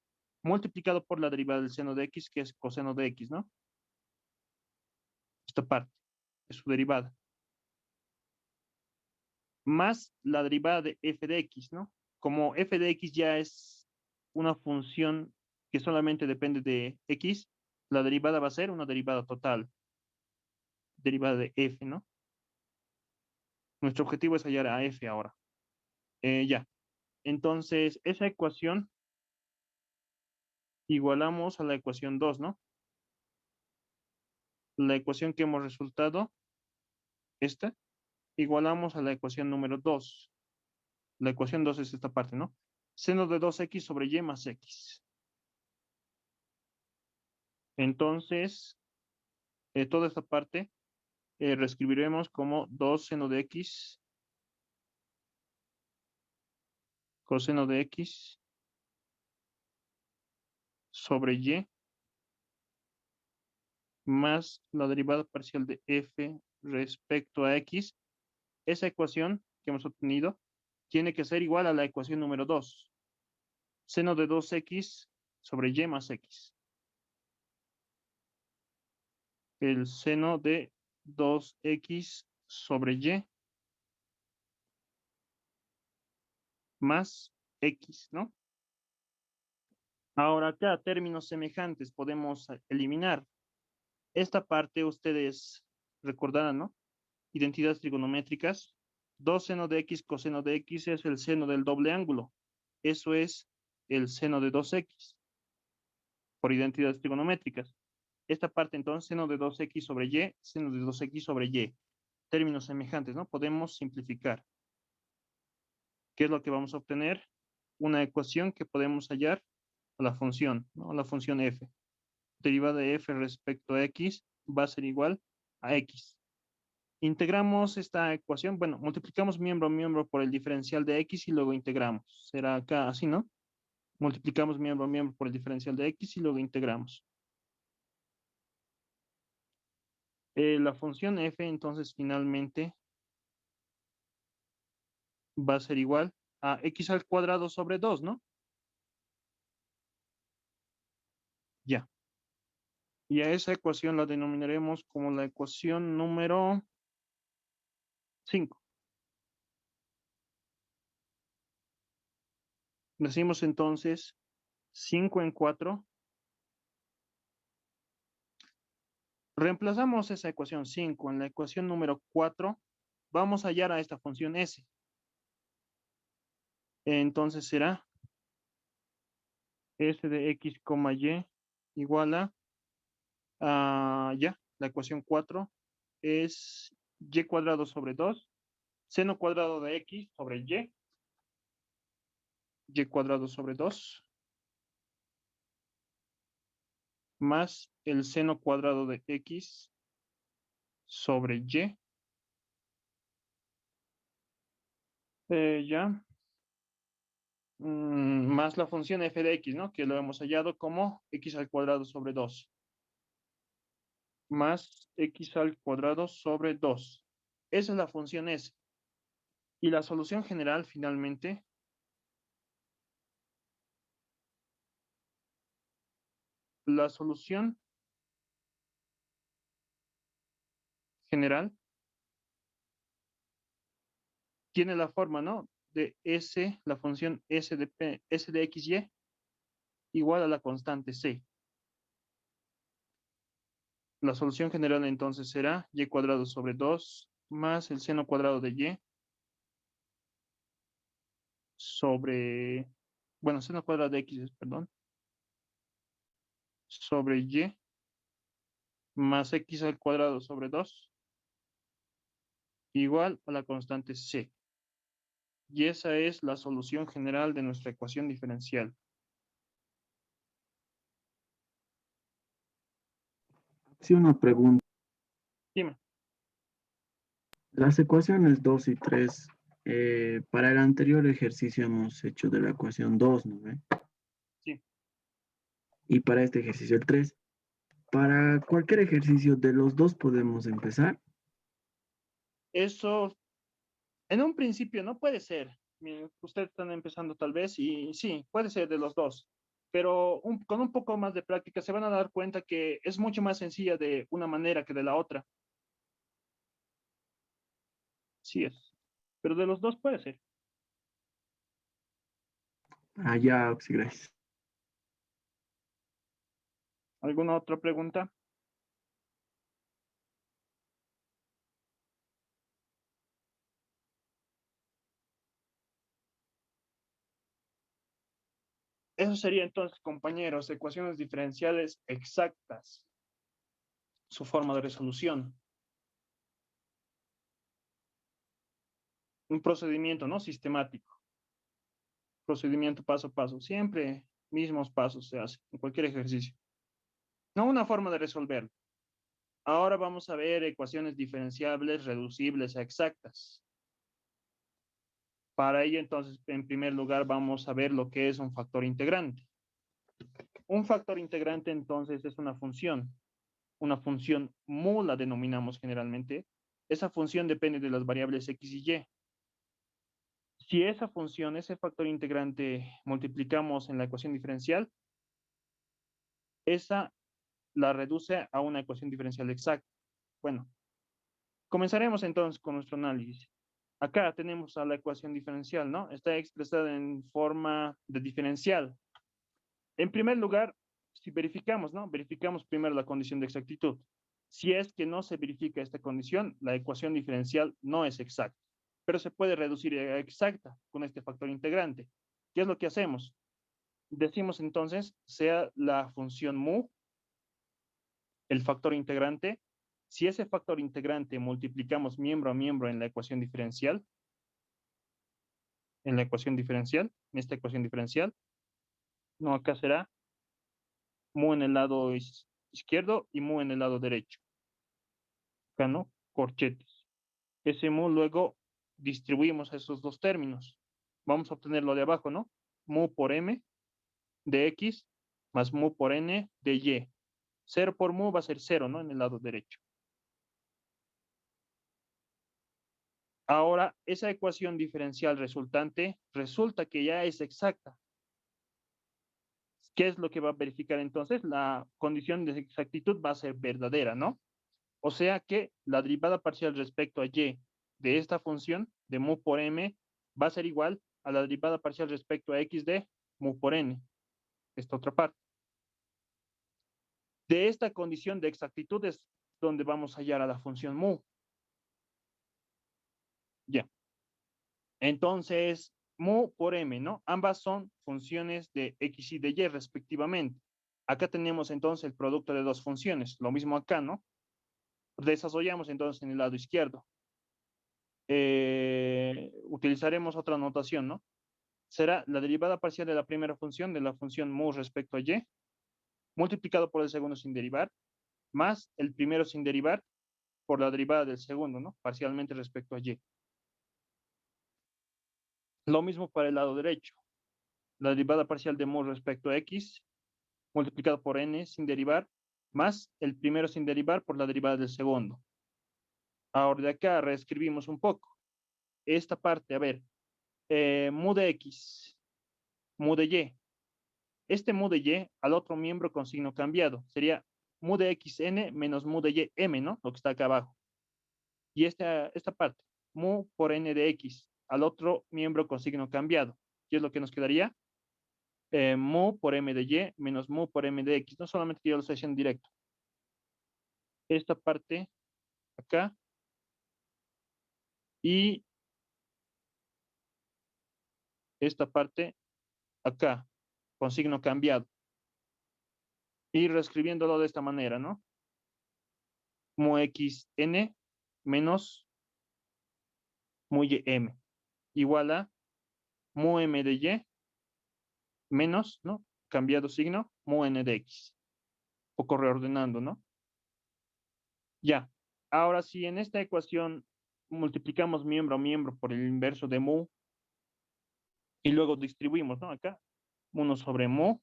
multiplicado por la derivada del seno de x, que es coseno de x, ¿no? Esta parte es su derivada. Más la derivada de f de x, ¿no? Como f de x ya es una función que solamente depende de x, la derivada va a ser una derivada total, derivada de f, ¿no? Nuestro objetivo es hallar a f ahora. Ya. Entonces, esa ecuación igualamos a la ecuación 2, ¿no? la ecuación que hemos resultado, esta, igualamos a la ecuación número 2. La ecuación 2 es esta parte, ¿no? Seno de 2x sobre y más x. Entonces, toda esta parte reescribiremos como 2 seno de x coseno de x sobre y más la derivada parcial de f respecto a x. Esa ecuación que hemos obtenido tiene que ser igual a la ecuación número 2. Seno de 2x sobre y más x. El seno de 2x sobre y más x, ¿no? Ahora acá, términos semejantes podemos eliminar. Esta parte ustedes recordarán, ¿no? Identidades trigonométricas. 2 seno de x coseno de x es el seno del doble ángulo. Eso es el seno de 2x por identidades trigonométricas. Esta parte entonces, seno de 2x sobre y, seno de 2x sobre y. Términos semejantes, ¿no? Podemos simplificar. ¿Qué es lo que vamos a obtener? Una ecuación que podemos hallar a la función, ¿no? La función f. Derivada de f respecto a x va a ser igual a x. Integramos esta ecuación, bueno, multiplicamos miembro a miembro por el diferencial de x y luego integramos. Será acá así, ¿no? Multiplicamos miembro a miembro por el diferencial de x y luego integramos. La función f entonces finalmente va a ser igual a x al cuadrado sobre 2, ¿no? Ya. Y a esa ecuación la denominaremos como la ecuación número 5. Decimos entonces 5 en 4. Reemplazamos esa ecuación 5 en la ecuación número 4. Vamos a hallar a esta función s. Entonces será s de x, y igual a ya, la ecuación 4 es y cuadrado sobre 2, seno cuadrado de x sobre y cuadrado sobre 2, más el seno cuadrado de x sobre y, ya, más la función f de x, ¿no? Que lo hemos hallado como x al cuadrado sobre 2, más x al cuadrado sobre 2. Esa es la función s. Y la solución general, finalmente, la solución general tiene la forma, ¿no? De s, la función s de, p, s de xy igual a la constante c. La solución general entonces será y cuadrado sobre 2 más el seno cuadrado de y sobre, bueno, seno cuadrado de x, perdón, sobre y más x al cuadrado sobre 2 igual a la constante c. Y esa es la solución general de nuestra ecuación diferencial. Sí, una pregunta. Dime. Las ecuaciones 2 y 3, para el anterior ejercicio hemos hecho de la ecuación 2, ¿no ve? Sí. Y para este ejercicio el 3. Para cualquier ejercicio de los dos podemos empezar. Eso, en un principio no puede ser. Miren, ustedes están empezando tal vez y sí, puede ser de los dos. Pero con un poco más de práctica se van a dar cuenta que es mucho más sencilla de una manera que de la otra. Sí es. Pero de los dos puede ser. Ah, ya, sí, gracias. ¿Alguna otra pregunta? Eso sería entonces, compañeros, ecuaciones diferenciales exactas. su forma de resolución. Un procedimiento, ¿no? Sistemático. Procedimiento paso a paso. Siempre mismos pasos se hace en cualquier ejercicio. No una forma de resolverlo. Ahora vamos a ver ecuaciones diferenciables, reducibles a exactas. Para ello, entonces, en primer lugar, vamos a ver lo que es un factor integrante. Un factor integrante, entonces, es una función mu la denominamos generalmente. Esa función depende de las variables x y y. Si esa función, ese factor integrante, multiplicamos en la ecuación diferencial, esa la reduce a una ecuación diferencial exacta. Bueno, comenzaremos entonces con nuestro análisis. Acá tenemos a la ecuación diferencial, ¿no? Está expresada en forma de diferencial. En primer lugar, si verificamos, ¿no? Verificamos primero la condición de exactitud. Si es que no se verifica esta condición, la ecuación diferencial no es exacta, pero se puede reducir a exacta con este factor integrante. ¿Qué es lo que hacemos? Decimos entonces, sea la función mu, el factor integrante. Si ese factor integrante multiplicamos miembro a miembro en la ecuación diferencial, en esta ecuación diferencial, no, acá será mu en el lado izquierdo y mu en el lado derecho. Acá, ¿no? Corchetes. Ese mu luego distribuimos esos dos términos. Vamos a obtener lo de abajo, ¿no? Mu por m de x más mu por n de y. 0 por mu va a ser 0, ¿no? En el lado derecho. Ahora, esa ecuación diferencial resultante resulta que ya es exacta. ¿Qué es lo que va a verificar entonces? La condición de exactitud va a ser verdadera, ¿no? O sea que la derivada parcial respecto a y de esta función de mu por m va a ser igual a la derivada parcial respecto a x de mu por n. Esta otra parte. De esta condición de exactitud es donde vamos a hallar a la función mu. Ya. Entonces, mu por m, ¿no? Ambas son funciones de x y de y respectivamente. Acá tenemos entonces el producto de dos funciones. Lo mismo acá, ¿no? Desarrollamos entonces en el lado izquierdo. Utilizaremos otra notación, ¿no? Será la derivada parcial de la primera función de la función mu respecto a y, multiplicado por el segundo sin derivar, más el primero sin derivar por la derivada del segundo, ¿no? Parcialmente respecto a y. Lo mismo para el lado derecho. La derivada parcial de mu respecto a x, multiplicado por n sin derivar, más el primero sin derivar por la derivada del segundo. Ahora de acá reescribimos un poco. Esta parte, a ver, mu de x, mu de y. Este mu de y al otro miembro con signo cambiado. Sería mu de xn menos mu de y m, ¿no? Lo que está acá abajo. Y esta parte, mu por n de x al otro miembro con signo cambiado. ¿Qué es lo que nos quedaría? Mu por m de y menos mu por m de x. No solamente yo lo estoy haciendo directo. Esta parte acá y esta parte acá con signo cambiado. Y reescribiéndolo de esta manera, ¿no? Mu xn menos mu ym igual a mu m de y menos, ¿no? Cambiado signo, mu n de x. Un poco reordenando, ¿no? Ya. Ahora, si en esta ecuación multiplicamos miembro a miembro por el inverso de mu y luego distribuimos, ¿no? Acá, 1 sobre mu,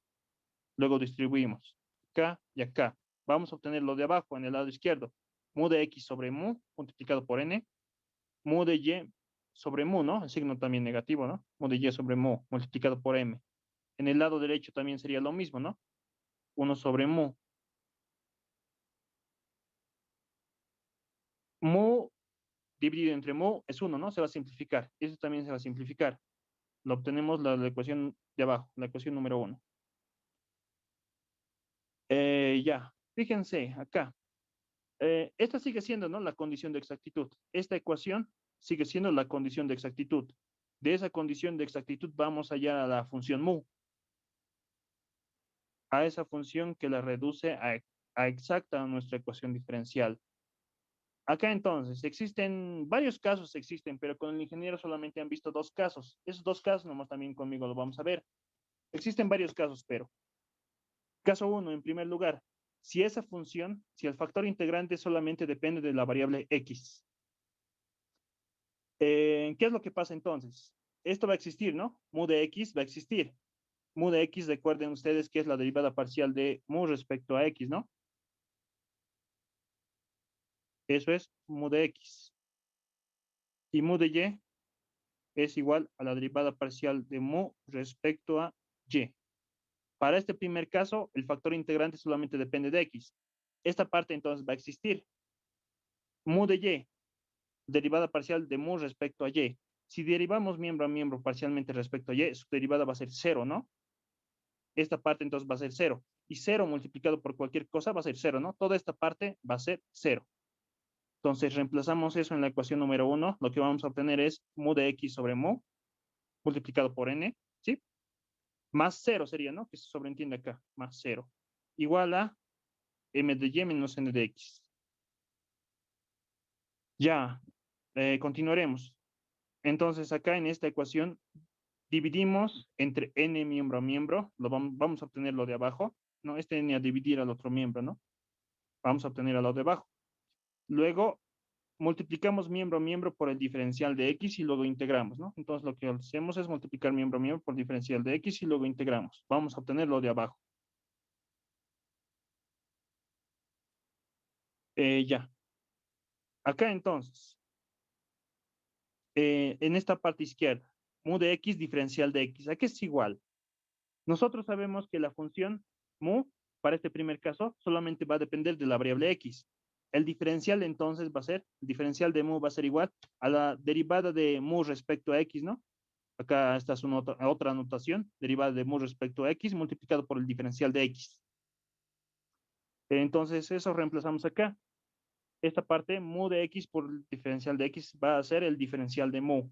luego distribuimos acá y acá. Vamos a obtener lo de abajo en el lado izquierdo. Mu de x sobre mu multiplicado por n, mu de y sobre mu, ¿no? El signo también negativo, ¿no? Mu de y sobre mu multiplicado por m. En el lado derecho también sería lo mismo, ¿no? 1 sobre mu. Mu dividido entre mu es 1, ¿no? Se va a simplificar. Eso también se va a simplificar. Lo obtenemos la ecuación de abajo, la ecuación número 1. Ya, fíjense acá. Esta sigue siendo, ¿no? La condición de exactitud. Esta ecuación sigue siendo la condición de exactitud. De esa condición de exactitud vamos allá a la función mu. A esa función que la reduce a exacta a nuestra ecuación diferencial. Acá entonces, existen varios casos, pero con el ingeniero solamente han visto dos casos. Esos dos casos nomás también conmigo lo vamos a ver. Existen varios casos, pero caso 1, en primer lugar, si esa función, si el factor integrante solamente depende de la variable x. ¿Qué es lo que pasa entonces? Esto va a existir, ¿no? Mu de x va a existir. Mu de x, recuerden ustedes que es la derivada parcial de mu respecto a x, ¿no? Eso es mu de x. Y mu de y es igual a la derivada parcial de mu respecto a y. Para este primer caso, el factor integrante solamente depende de x. Esta parte entonces va a existir. Mu de y, derivada parcial de mu respecto a y. Si derivamos miembro a miembro parcialmente respecto a y, su derivada va a ser 0, ¿no? Esta parte entonces va a ser 0. Y 0 multiplicado por cualquier cosa va a ser 0, ¿no? Toda esta parte va a ser 0. Entonces reemplazamos eso en la ecuación número 1. Lo que vamos a obtener es mu de x sobre mu multiplicado por n, ¿sí? Más 0 sería, ¿no? Que se sobreentiende acá, más 0. Igual a m de y menos n de x. Ya, continuaremos. Entonces acá en esta ecuación dividimos entre n miembro a miembro, vamos a obtener lo de abajo, ¿no? Este n a dividir al otro miembro, ¿no? Vamos a obtener a lo de abajo. Luego multiplicamos miembro a miembro por el diferencial de x y luego integramos, ¿no? Entonces lo que hacemos es multiplicar miembro a miembro por diferencial de x y luego integramos. Vamos a obtener lo de abajo. Ya. Acá entonces, en esta parte izquierda, mu de x diferencial de x. ¿A qué es igual? Nosotros sabemos que la función mu, para este primer caso, solamente va a depender de la variable x. El diferencial entonces va a ser, el diferencial de mu va a ser igual a la derivada de mu respecto a x, ¿no? Acá está su otra anotación, derivada de mu respecto a x multiplicado por el diferencial de x. Entonces eso reemplazamos acá. Esta parte, mu de x por el diferencial de x, va a ser el diferencial de mu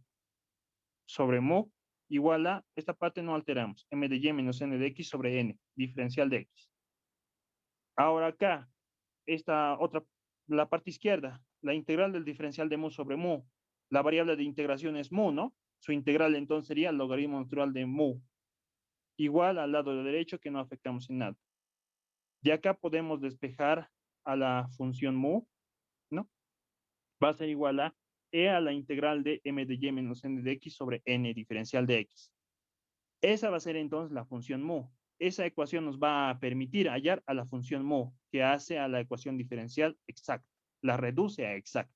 sobre mu igual a, esta parte no alteramos, m de y menos n de x sobre n, diferencial de x. Ahora acá, esta otra, la parte izquierda, la integral del diferencial de mu sobre mu, la variable de integración es mu, ¿no? Su integral entonces sería el logaritmo natural de mu, igual al lado derecho que no afectamos en nada. De acá podemos despejar a la función mu, ¿no? Va a ser igual a e a la integral de m de y menos n de x sobre n diferencial de x. Esa va a ser entonces la función mu. Esa ecuación nos va a permitir hallar a la función mu, que hace a la ecuación diferencial exacta, la reduce a exacta.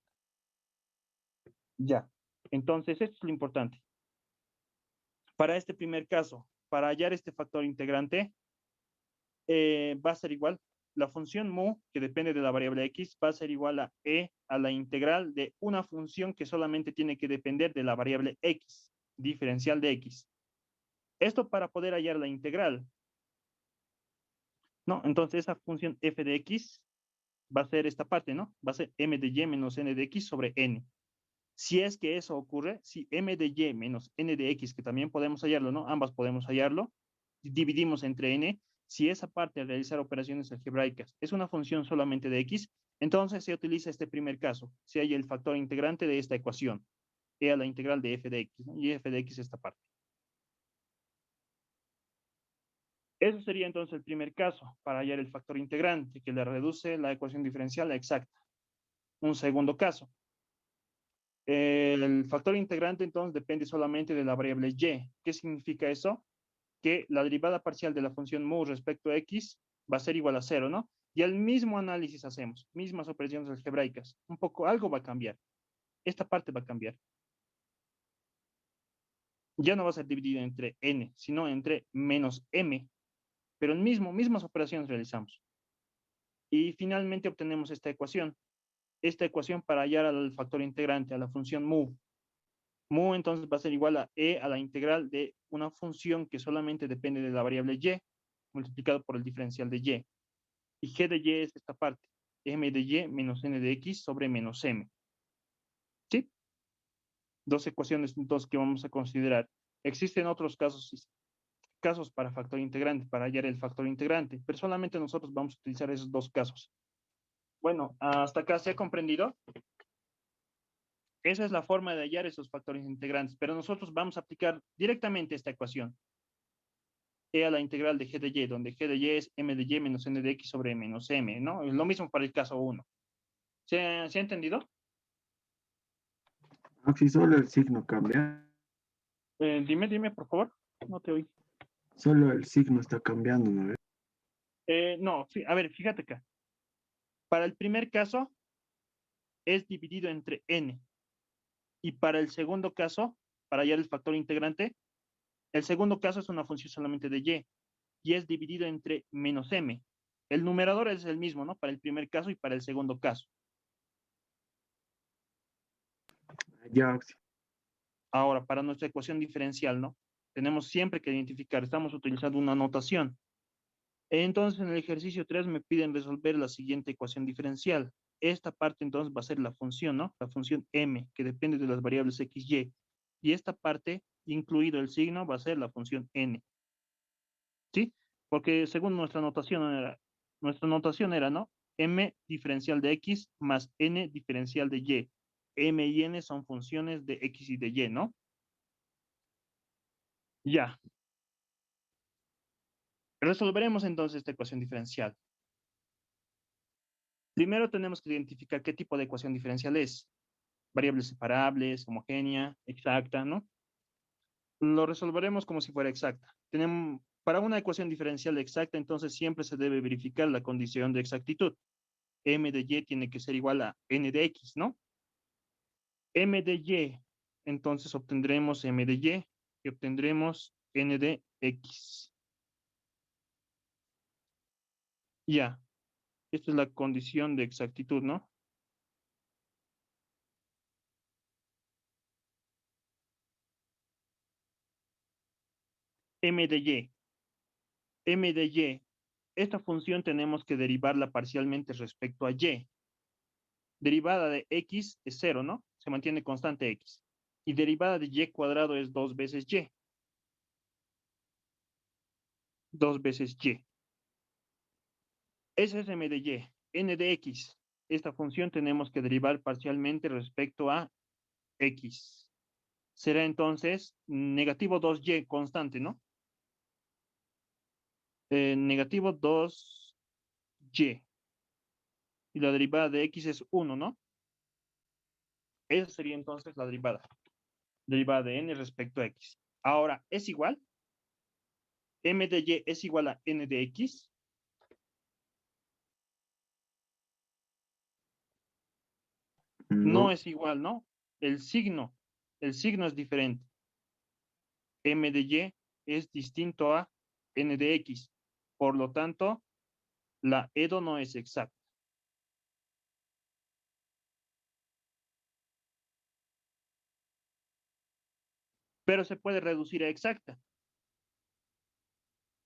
Ya, entonces esto es lo importante. Para este primer caso, para hallar este factor integrante, va a ser igual, la función mu, que depende de la variable x, va a ser igual a e a la integral de una función que solamente tiene que depender de la variable x, diferencial de x. Esto para poder hallar la integral. ¿No? Entonces esa función f de x va a ser esta parte, ¿no? Va a ser m de y menos n de x sobre n. Si es que eso ocurre, si m de y menos n de x, que también podemos hallarlo, ¿no? Ambas podemos hallarlo, dividimos entre n. Si esa parte al realizar operaciones algebraicas es una función solamente de x, entonces se utiliza este primer caso, si hay el factor integrante de esta ecuación, e a la integral de f de x, ¿no? Y f de x esta parte. Eso sería entonces el primer caso para hallar el factor integrante que le reduce la ecuación diferencial a exacta. Un segundo caso. El factor integrante entonces depende solamente de la variable y. ¿Qué significa eso? Que la derivada parcial de la función mu respecto a x va a ser igual a 0, ¿no? Y el mismo análisis hacemos, mismas operaciones algebraicas. Un poco, algo va a cambiar. Esta parte va a cambiar. Ya no va a ser dividido entre n, sino entre menos m. Pero el mismas operaciones realizamos. Y finalmente obtenemos esta ecuación. Esta ecuación para hallar al factor integrante, a la función mu. Mu entonces va a ser igual a e a la integral de una función que solamente depende de la variable y multiplicado por el diferencial de y. Y g de y es esta parte, m de y menos n de x sobre menos m. ¿Sí? Dos ecuaciones entonces que vamos a considerar. Existen otros casos casos para factor integrante, para hallar el factor integrante, pero solamente nosotros vamos a utilizar esos dos casos. Bueno, hasta acá se ha comprendido. Esa es la forma de hallar esos factores integrantes, pero nosotros vamos a aplicar directamente esta ecuación. E a la integral de g de y, donde g de y es m de y menos n de x sobre menos m, ¿no? Es lo mismo para el caso 1. ¿Se ha entendido? Si solo el signo cambia, Dime, por favor. No te oí. solo el signo está cambiando, ¿no? No, a ver, fíjate acá. Para el primer caso es dividido entre n. Y para el segundo caso, para hallar el factor integrante, el segundo caso es una función solamente de y es dividido entre menos m. El numerador es el mismo, ¿no? Para el primer caso y para el segundo caso. Ya, Oxy. Ahora, para nuestra ecuación diferencial, ¿no? Tenemos siempre que identificar, estamos utilizando una notación. Entonces, en el ejercicio 3 me piden resolver la siguiente ecuación diferencial. Esta parte entonces va a ser la función, ¿no? La función m, que depende de las variables x, y. Y esta parte, incluido el signo, va a ser la función n. ¿Sí? Porque según nuestra notación era, ¿no? M diferencial de x más n diferencial de y. M y n son funciones de x y de y, ¿no? Ya. Resolveremos entonces esta ecuación diferencial. Primero tenemos que identificar qué tipo de ecuación diferencial es. Variables separables, homogénea, exacta, ¿no? Lo resolveremos como si fuera exacta. Para una ecuación diferencial exacta, entonces siempre se debe verificar la condición de exactitud. M de y tiene que ser igual a n de x, ¿no? M de y, entonces obtendremos m de y y obtendremos n de x. Ya, esta es la condición de exactitud, ¿no? M de y. M de y. Esta función tenemos que derivarla parcialmente respecto a y. Derivada de x es 0, ¿no? Se mantiene constante x. Y derivada de y cuadrado es 2 veces y. 2 veces y. Ese es m de y. N de x. Esta función tenemos que derivar parcialmente respecto a x. Será entonces negativo 2y constante, ¿no? Negativo 2y. Y la derivada de x es 1, ¿no? Esa sería entonces la derivada. Derivada de n respecto a x. Ahora, ¿es igual? M de y es igual a n de x. No No, es igual, ¿no? El signo es diferente. M de y es distinto a n de x. Por lo tanto, la EDO no es exacta. Pero se puede reducir a exacta.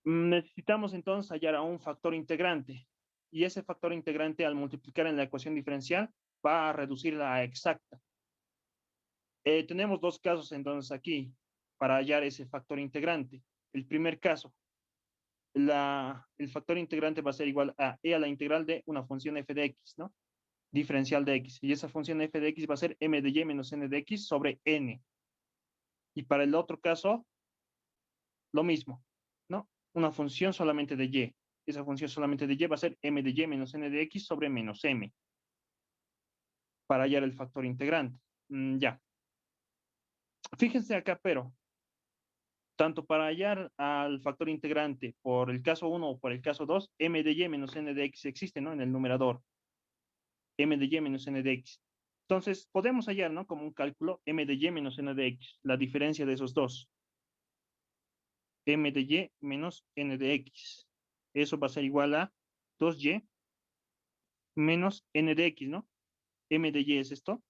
Necesitamos entonces hallar a un factor integrante. Y ese factor integrante, al multiplicar en la ecuación diferencial, va a reducirla a exacta. Tenemos dos casos entonces aquí para hallar ese factor integrante. El primer caso, el factor integrante va a ser igual a e a la integral de una función f de x, ¿no? Diferencial de x. Y esa función f de x va a ser m de y menos n de x sobre n. Y para el otro caso, lo mismo, ¿no? Una función solamente de y. Esa función solamente de y va a ser m de y menos n de x sobre menos m. Para hallar el factor integrante. Ya. Fíjense acá, pero tanto para hallar al factor integrante por el caso 1 o por el caso 2, m de y menos n de x existe, ¿no? En el numerador. M de y menos n de x. Entonces, podemos hallar, ¿no? Como un cálculo, m de y menos n de x, la diferencia de esos dos. M de y menos n de x. Eso va a ser igual a 2y menos n de x, ¿no? M de y es esto,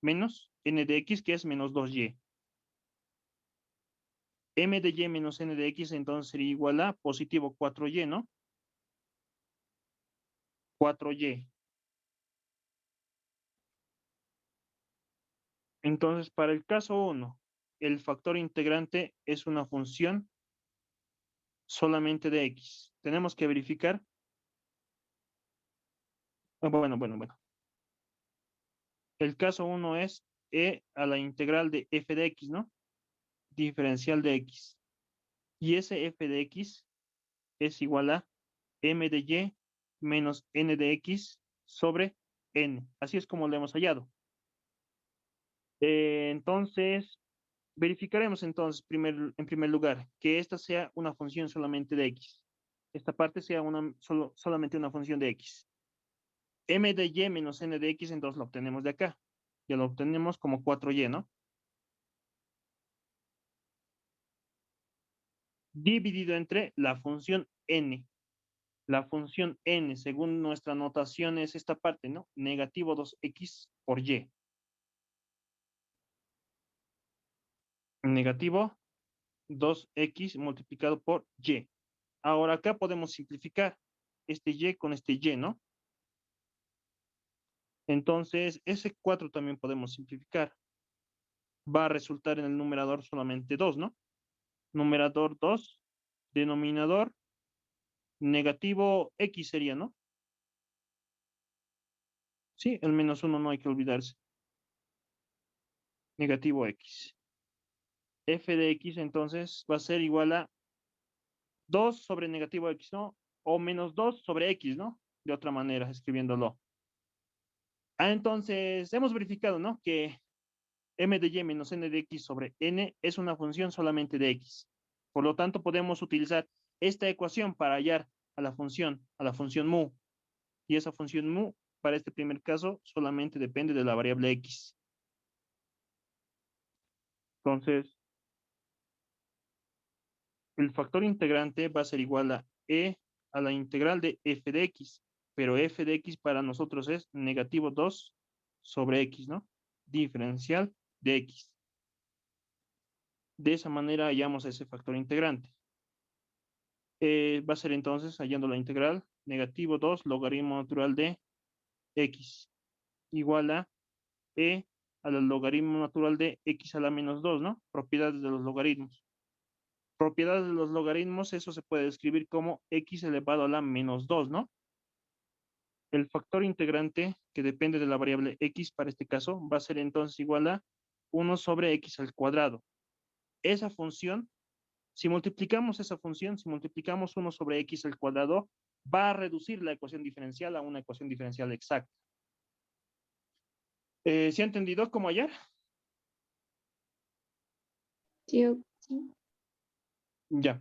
menos n de x, que es menos 2y. M de y menos n de x, entonces sería igual a positivo 4y, ¿no? 4y. Entonces, para el caso 1, el factor integrante es una función solamente de x. Tenemos que verificar. Bueno. El caso 1 es e a la integral de f de x, ¿no? Diferencial de x. Y ese f de x es igual a m de y menos n de x sobre n. Así es como lo hemos hallado. Entonces, verificaremos entonces en primer lugar que esta sea una función solamente de x. Esta parte sea solamente una función de x. M de y menos n de x, entonces lo obtenemos de acá. Ya lo obtenemos como 4y, ¿no? Dividido entre la función n. La función n, según nuestra notación, es esta parte, ¿no? Negativo 2x por y. Negativo 2x multiplicado por y. Ahora acá podemos simplificar este y con este y, ¿no? Entonces, ese 4 también podemos simplificar. Va a resultar en el numerador solamente 2, ¿no? Numerador 2, denominador negativo x sería, ¿no? Sí, el menos 1 no hay que olvidarse. Negativo x. F de x entonces va a ser igual a 2 sobre negativo x, ¿no? O menos 2 sobre x, ¿no? De otra manera, escribiéndolo. Entonces, hemos verificado, ¿no? Que m de y menos n de x sobre n es una función solamente de x. Por lo tanto, podemos utilizar esta ecuación para hallar a la función mu. Y esa función mu, para este primer caso, solamente depende de la variable x. Entonces, el factor integrante va a ser igual a e a la integral de f de x. Pero f de x para nosotros es negativo 2 sobre x, ¿no? Diferencial de x. De esa manera hallamos ese factor integrante. Va a ser entonces, hallando la integral, negativo 2 logaritmo natural de x igual a e al logaritmo natural de x a la menos 2, ¿no? Propiedades de los logaritmos. Propiedades de los logaritmos, eso se puede escribir como x elevado a la menos 2, ¿no? El factor integrante que depende de la variable x para este caso va a ser entonces igual a 1 sobre x al cuadrado. Esa función, si multiplicamos esa función, si multiplicamos 1 sobre x al cuadrado, va a reducir la ecuación diferencial a una ecuación diferencial exacta. ¿Se ha entendido cómo hallar? Sí, Ya.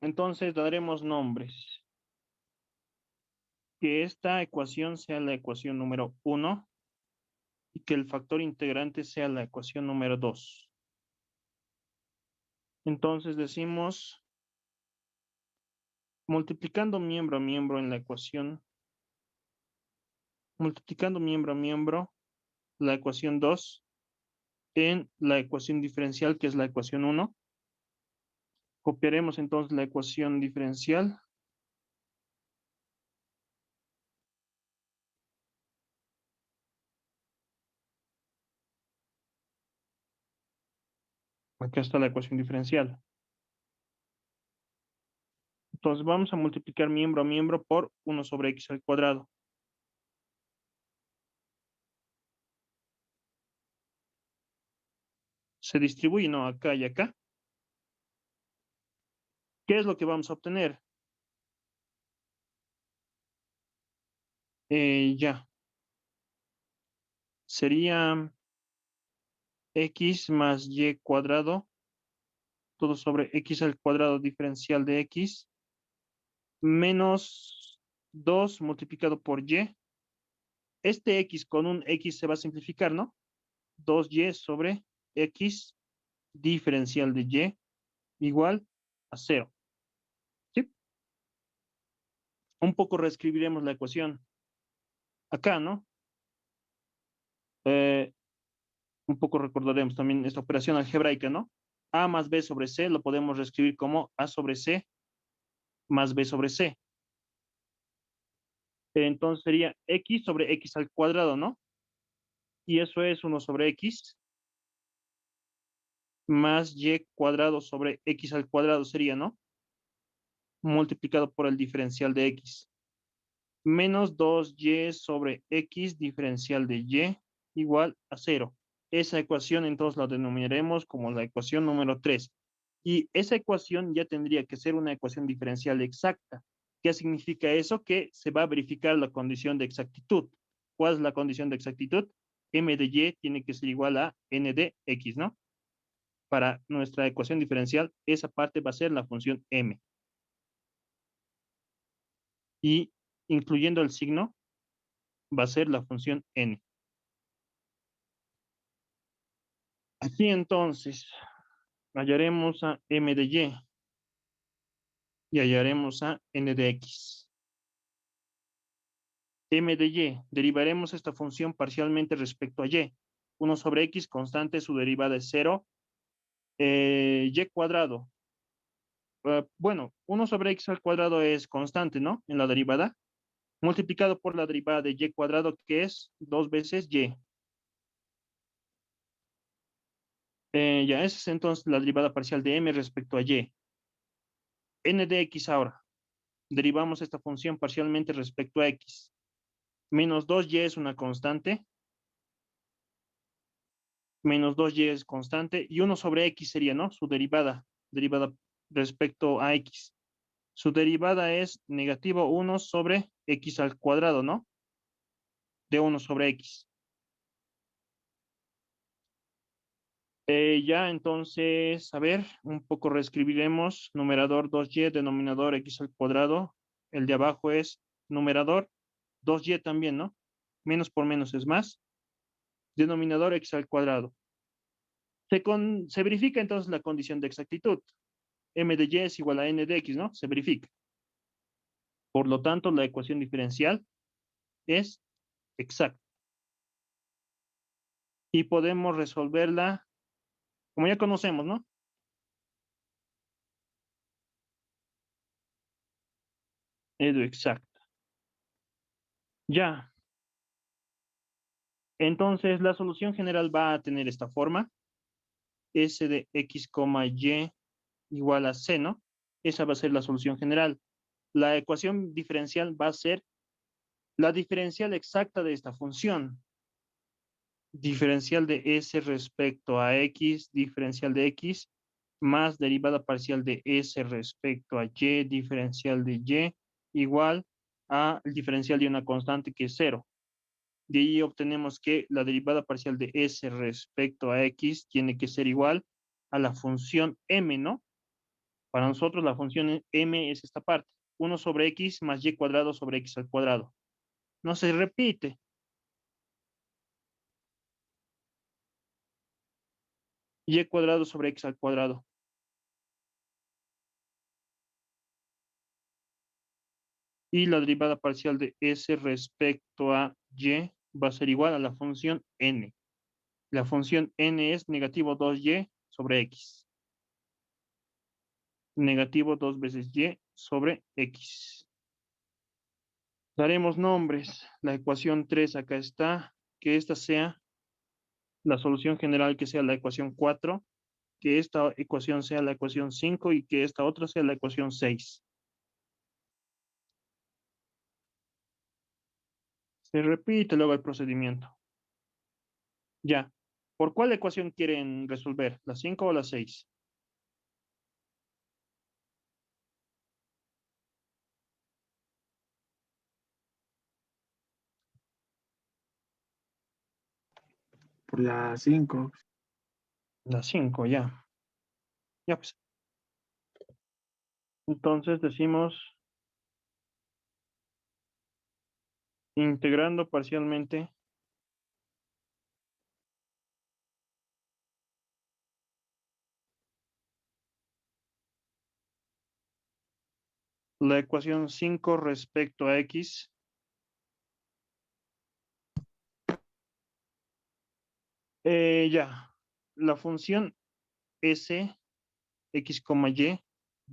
Entonces daremos nombres. Que esta ecuación sea la ecuación número 1 y que el factor integrante sea la ecuación número 2. Entonces decimos, multiplicando miembro a miembro en la ecuación, multiplicando miembro a miembro la ecuación 2 en la ecuación diferencial, que es la ecuación 1. Copiaremos entonces la ecuación diferencial. Acá está la ecuación diferencial. Entonces vamos a multiplicar miembro a miembro por 1 sobre x al cuadrado. Se distribuye, ¿no? Acá y acá. ¿Qué es lo que vamos a obtener? Ya. Sería x más y cuadrado, todo sobre x al cuadrado diferencial de x, menos 2 multiplicado por y. Este x con un x se va a simplificar, ¿no? 2y sobre x diferencial de y igual a 0. ¿Sí? Un poco reescribiremos la ecuación. Acá, ¿no? Eh, un poco recordaremos también esta operación algebraica, ¿no? A más b sobre c lo podemos reescribir como a sobre c más b sobre c. Entonces sería x sobre x al cuadrado, ¿no? Y eso es 1 sobre x más y cuadrado sobre x al cuadrado sería, ¿no? Multiplicado por el diferencial de x. Menos 2y sobre x diferencial de y igual a 0. Esa ecuación entonces la denominaremos como la ecuación número 3. Y esa ecuación ya tendría que ser una ecuación diferencial exacta. ¿Qué significa eso? Que se va a verificar la condición de exactitud. ¿Cuál es la condición de exactitud? M de y tiene que ser igual a n de x, ¿no? Para nuestra ecuación diferencial, esa parte va a ser la función m. Y incluyendo el signo, va a ser la función n. Aquí entonces hallaremos a m de y hallaremos a n de x. M de y, derivaremos esta función parcialmente respecto a y. 1 sobre x constante, su derivada es 0. Y cuadrado. Bueno, 1 sobre x al cuadrado es constante, ¿no? En la derivada. Multiplicado por la derivada de y cuadrado, que es 2 veces y. Ya, esa es entonces la derivada parcial de m respecto a y. N de x ahora. Derivamos esta función parcialmente respecto a x. Menos 2y es una constante. Menos 2y es constante. Y 1 sobre x sería, ¿no? Su derivada. Derivada respecto a x. Su derivada es negativo 1 sobre x al cuadrado, ¿no? De 1 sobre x. Ya, entonces, a ver, un poco reescribiremos. Numerador 2y, denominador x al cuadrado. El de abajo es numerador 2y también, ¿no? Menos por menos es más. Denominador x al cuadrado. Se verifica entonces la condición de exactitud. M de y es igual a n de x, ¿no? Se verifica. Por lo tanto, la ecuación diferencial es exacta. Y podemos resolverla, como ya conocemos, ¿no? Edu exacta. Ya. Entonces, la solución general va a tener esta forma. S de x, y igual a c, ¿no? Esa va a ser la solución general. La ecuación diferencial va a ser la diferencial exacta de esta función. Diferencial de s respecto a x, diferencial de x, más derivada parcial de s respecto a y, diferencial de y, igual a el diferencial de una constante que es 0. De ahí obtenemos que la derivada parcial de s respecto a x tiene que ser igual a la función m, ¿no? Para nosotros la función m es esta parte. 1 sobre x más y cuadrado sobre x al cuadrado. No se repite. Y cuadrado sobre x al cuadrado. Y la derivada parcial de s respecto a y va a ser igual a la función n. La función n es negativo 2y sobre x. Negativo 2 veces y sobre x. Daremos nombres. La ecuación 3 acá está. Que esta sea la solución general, que sea la ecuación 4. Que esta ecuación sea la ecuación 5 y que esta otra sea la ecuación 6. Se repite luego el procedimiento. Ya. ¿Por cuál ecuación quieren resolver? ¿La 5 o la 6? Por la 5. La 5, ya. Ya pues. Entonces decimos integrando parcialmente la ecuación 5 respecto a x. Ya. La función s, x, y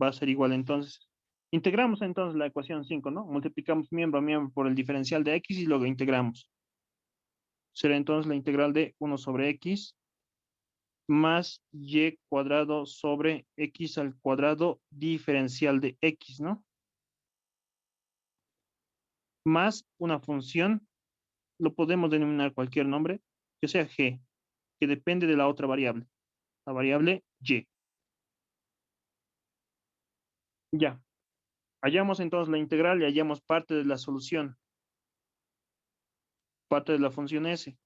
va a ser igual entonces. Integramos entonces la ecuación 5, ¿no? Multiplicamos miembro a miembro por el diferencial de x y luego integramos. Será entonces la integral de 1 sobre x más y cuadrado sobre x al cuadrado diferencial de x, ¿no? Más una función, lo podemos denominar cualquier nombre, que sea g, que depende de la otra variable, la variable y. Ya, hallamos entonces la integral y hallamos parte de la solución, parte de la función s.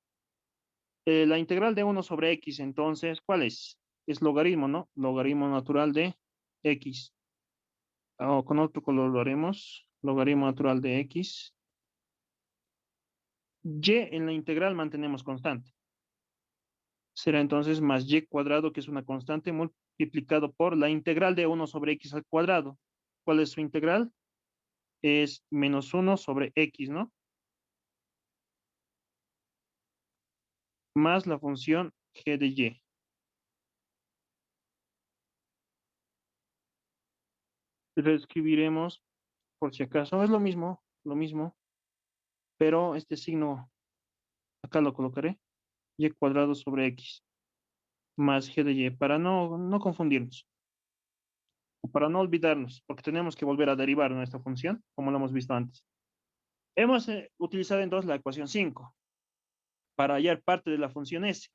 La integral de 1 sobre x, entonces, ¿cuál es? Es logaritmo, ¿no? Logaritmo natural de x. O con otro color lo haremos. Logaritmo natural de x. Y en la integral mantenemos constante. Será entonces más y cuadrado, que es una constante, multiplicado por la integral de 1 sobre x al cuadrado. ¿Cuál es su integral? Es menos 1 sobre x, ¿no? Más la función g de y. Reescribiremos, por si acaso, es lo mismo, pero este signo acá lo colocaré. Y cuadrado sobre x más g de y, para no confundirnos, para no olvidarnos, porque tenemos que volver a derivar nuestra función, como lo hemos visto antes. Hemos utilizado entonces la ecuación 5 para hallar parte de la función s.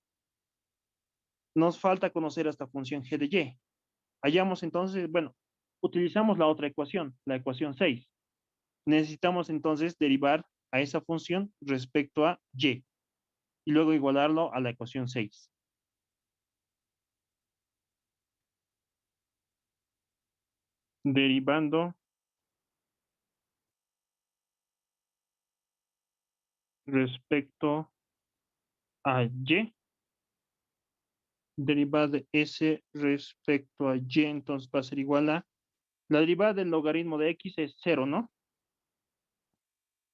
Nos falta conocer esta función g de y. Hallamos entonces, bueno, utilizamos la otra ecuación, la ecuación 6. Necesitamos entonces derivar a esa función respecto a y luego igualarlo a la ecuación 6. Derivando respecto a y, derivada de s respecto a y, entonces va a ser igual a, la derivada del logaritmo de x es 0, ¿no?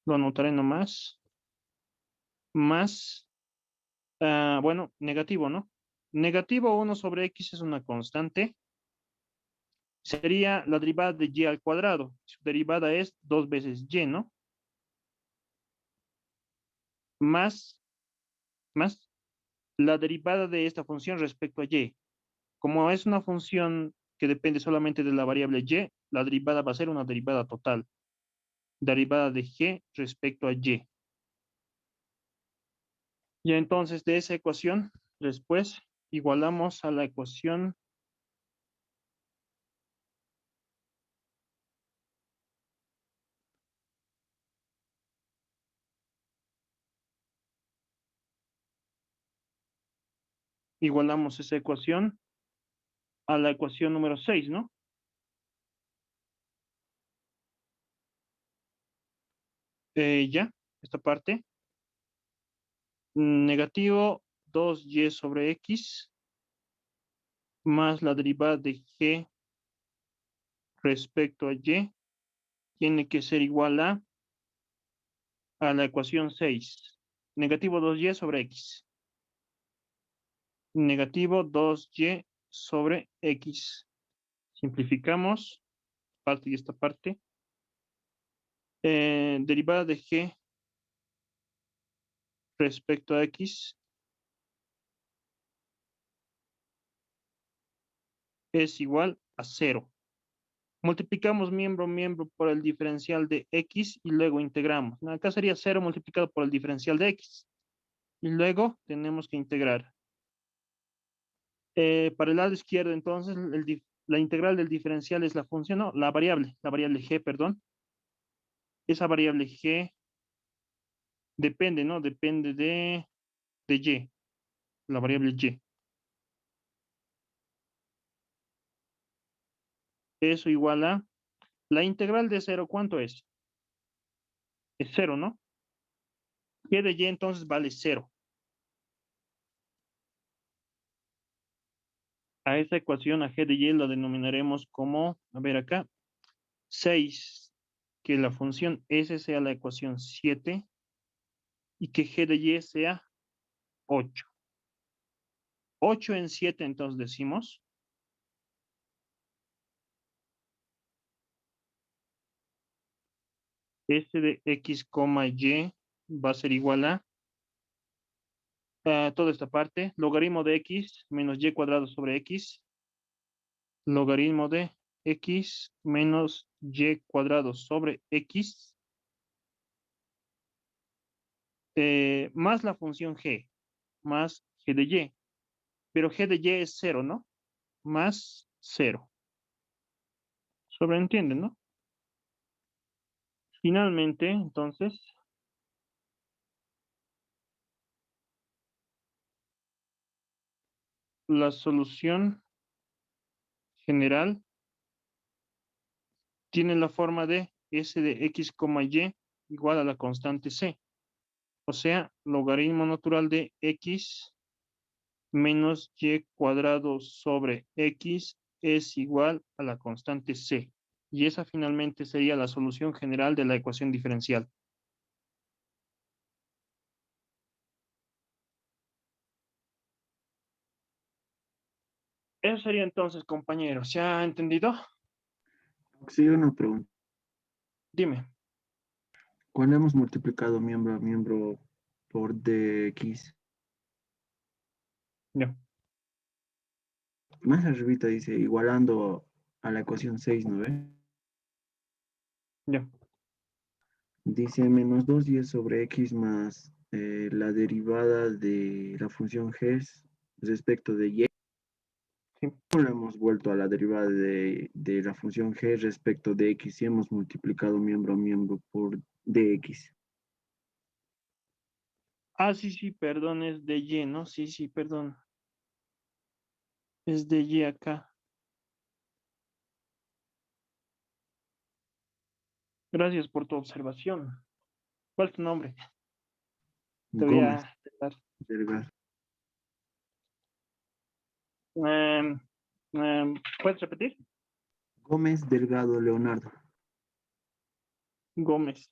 Lo anotaré nomás, más, bueno, negativo, ¿no? Negativo 1 sobre x es una constante, sería la derivada de y al cuadrado, su derivada es 2 veces y, ¿no? Más, más la derivada de esta función respecto a y. Como es una función que depende solamente de la variable y, la derivada va a ser una derivada total. Derivada de g respecto a y. Y entonces de esa ecuación, después igualamos a la ecuación igualamos esa ecuación a la ecuación número 6, ¿no? Ya, esta parte. Negativo 2y sobre x más la derivada de g respecto a y tiene que ser igual a la ecuación 6. Negativo 2y sobre x. Negativo 2y sobre x. Simplificamos parte y esta parte. Derivada de g respecto a x es igual a 0. Multiplicamos miembro por el diferencial de x y luego integramos. Acá sería 0 multiplicado por el diferencial de x. Y luego tenemos que integrar. Para el lado izquierdo, entonces, la integral del diferencial es la función, no, la variable g, perdón. Esa variable g depende, ¿no? Depende de y, la variable y. Eso igual a, la integral de 0, ¿cuánto es? Es 0, ¿no? G de y entonces vale 0. A esa ecuación, a g de y, lo denominaremos como, a ver acá, 6, que la función s sea la ecuación 7 y que g de y sea 8. 8 en 7, entonces decimos, s de x, y va a ser igual a toda esta parte, logaritmo de x menos y cuadrado sobre x, logaritmo de x menos y cuadrado sobre x, más la función g, más g de y, pero g de y es 0, ¿no? Más 0. Sobreentiende, ¿no? Finalmente, entonces, la solución general tiene la forma de s de x, y igual a la constante c. O sea, logaritmo natural de x menos y cuadrado sobre x es igual a la constante c. Y esa finalmente sería la solución general de la ecuación diferencial. Eso sería entonces, compañeros. ¿Se ha entendido? Sí, una pregunta. Dime. Cuando hemos multiplicado miembro a miembro por dx, Ya, más arribita dice igualando a la ecuación 6, ¿no ve? ya. Dice menos 2y sobre x más la derivada de la función g respecto de y. Sí. ¿Cómo lo hemos vuelto a la derivada de la función g respecto de x y hemos multiplicado miembro a miembro por dx? Ah, sí, sí, perdón, es de y, ¿no? Sí, sí, perdón. Es de y acá. Gracias por tu observación. ¿Cuál es tu nombre? Te voy Gómez a dar. Delgado. Em, ¿Puedes repetir? Gómez Delgado Leonardo. Gómez.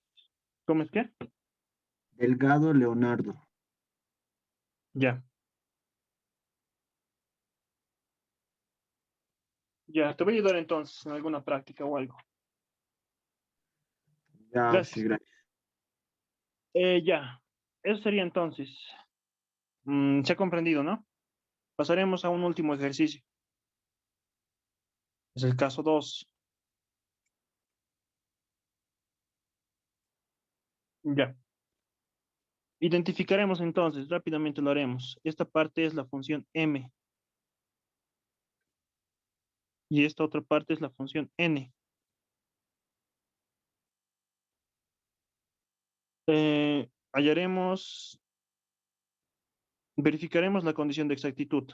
¿Gómez qué? Delgado Leonardo. Ya. Ya, te voy a ayudar entonces en alguna práctica o algo. Ya, sí, Gracias. gracias. Ya. Eso sería entonces. Se ha comprendido, ¿no? Pasaremos a un último ejercicio. Es el caso 2. Ya. Identificaremos entonces, rápidamente lo haremos. Esta parte es la función m y esta otra parte es la función n. Hallaremos, verificaremos la condición de exactitud,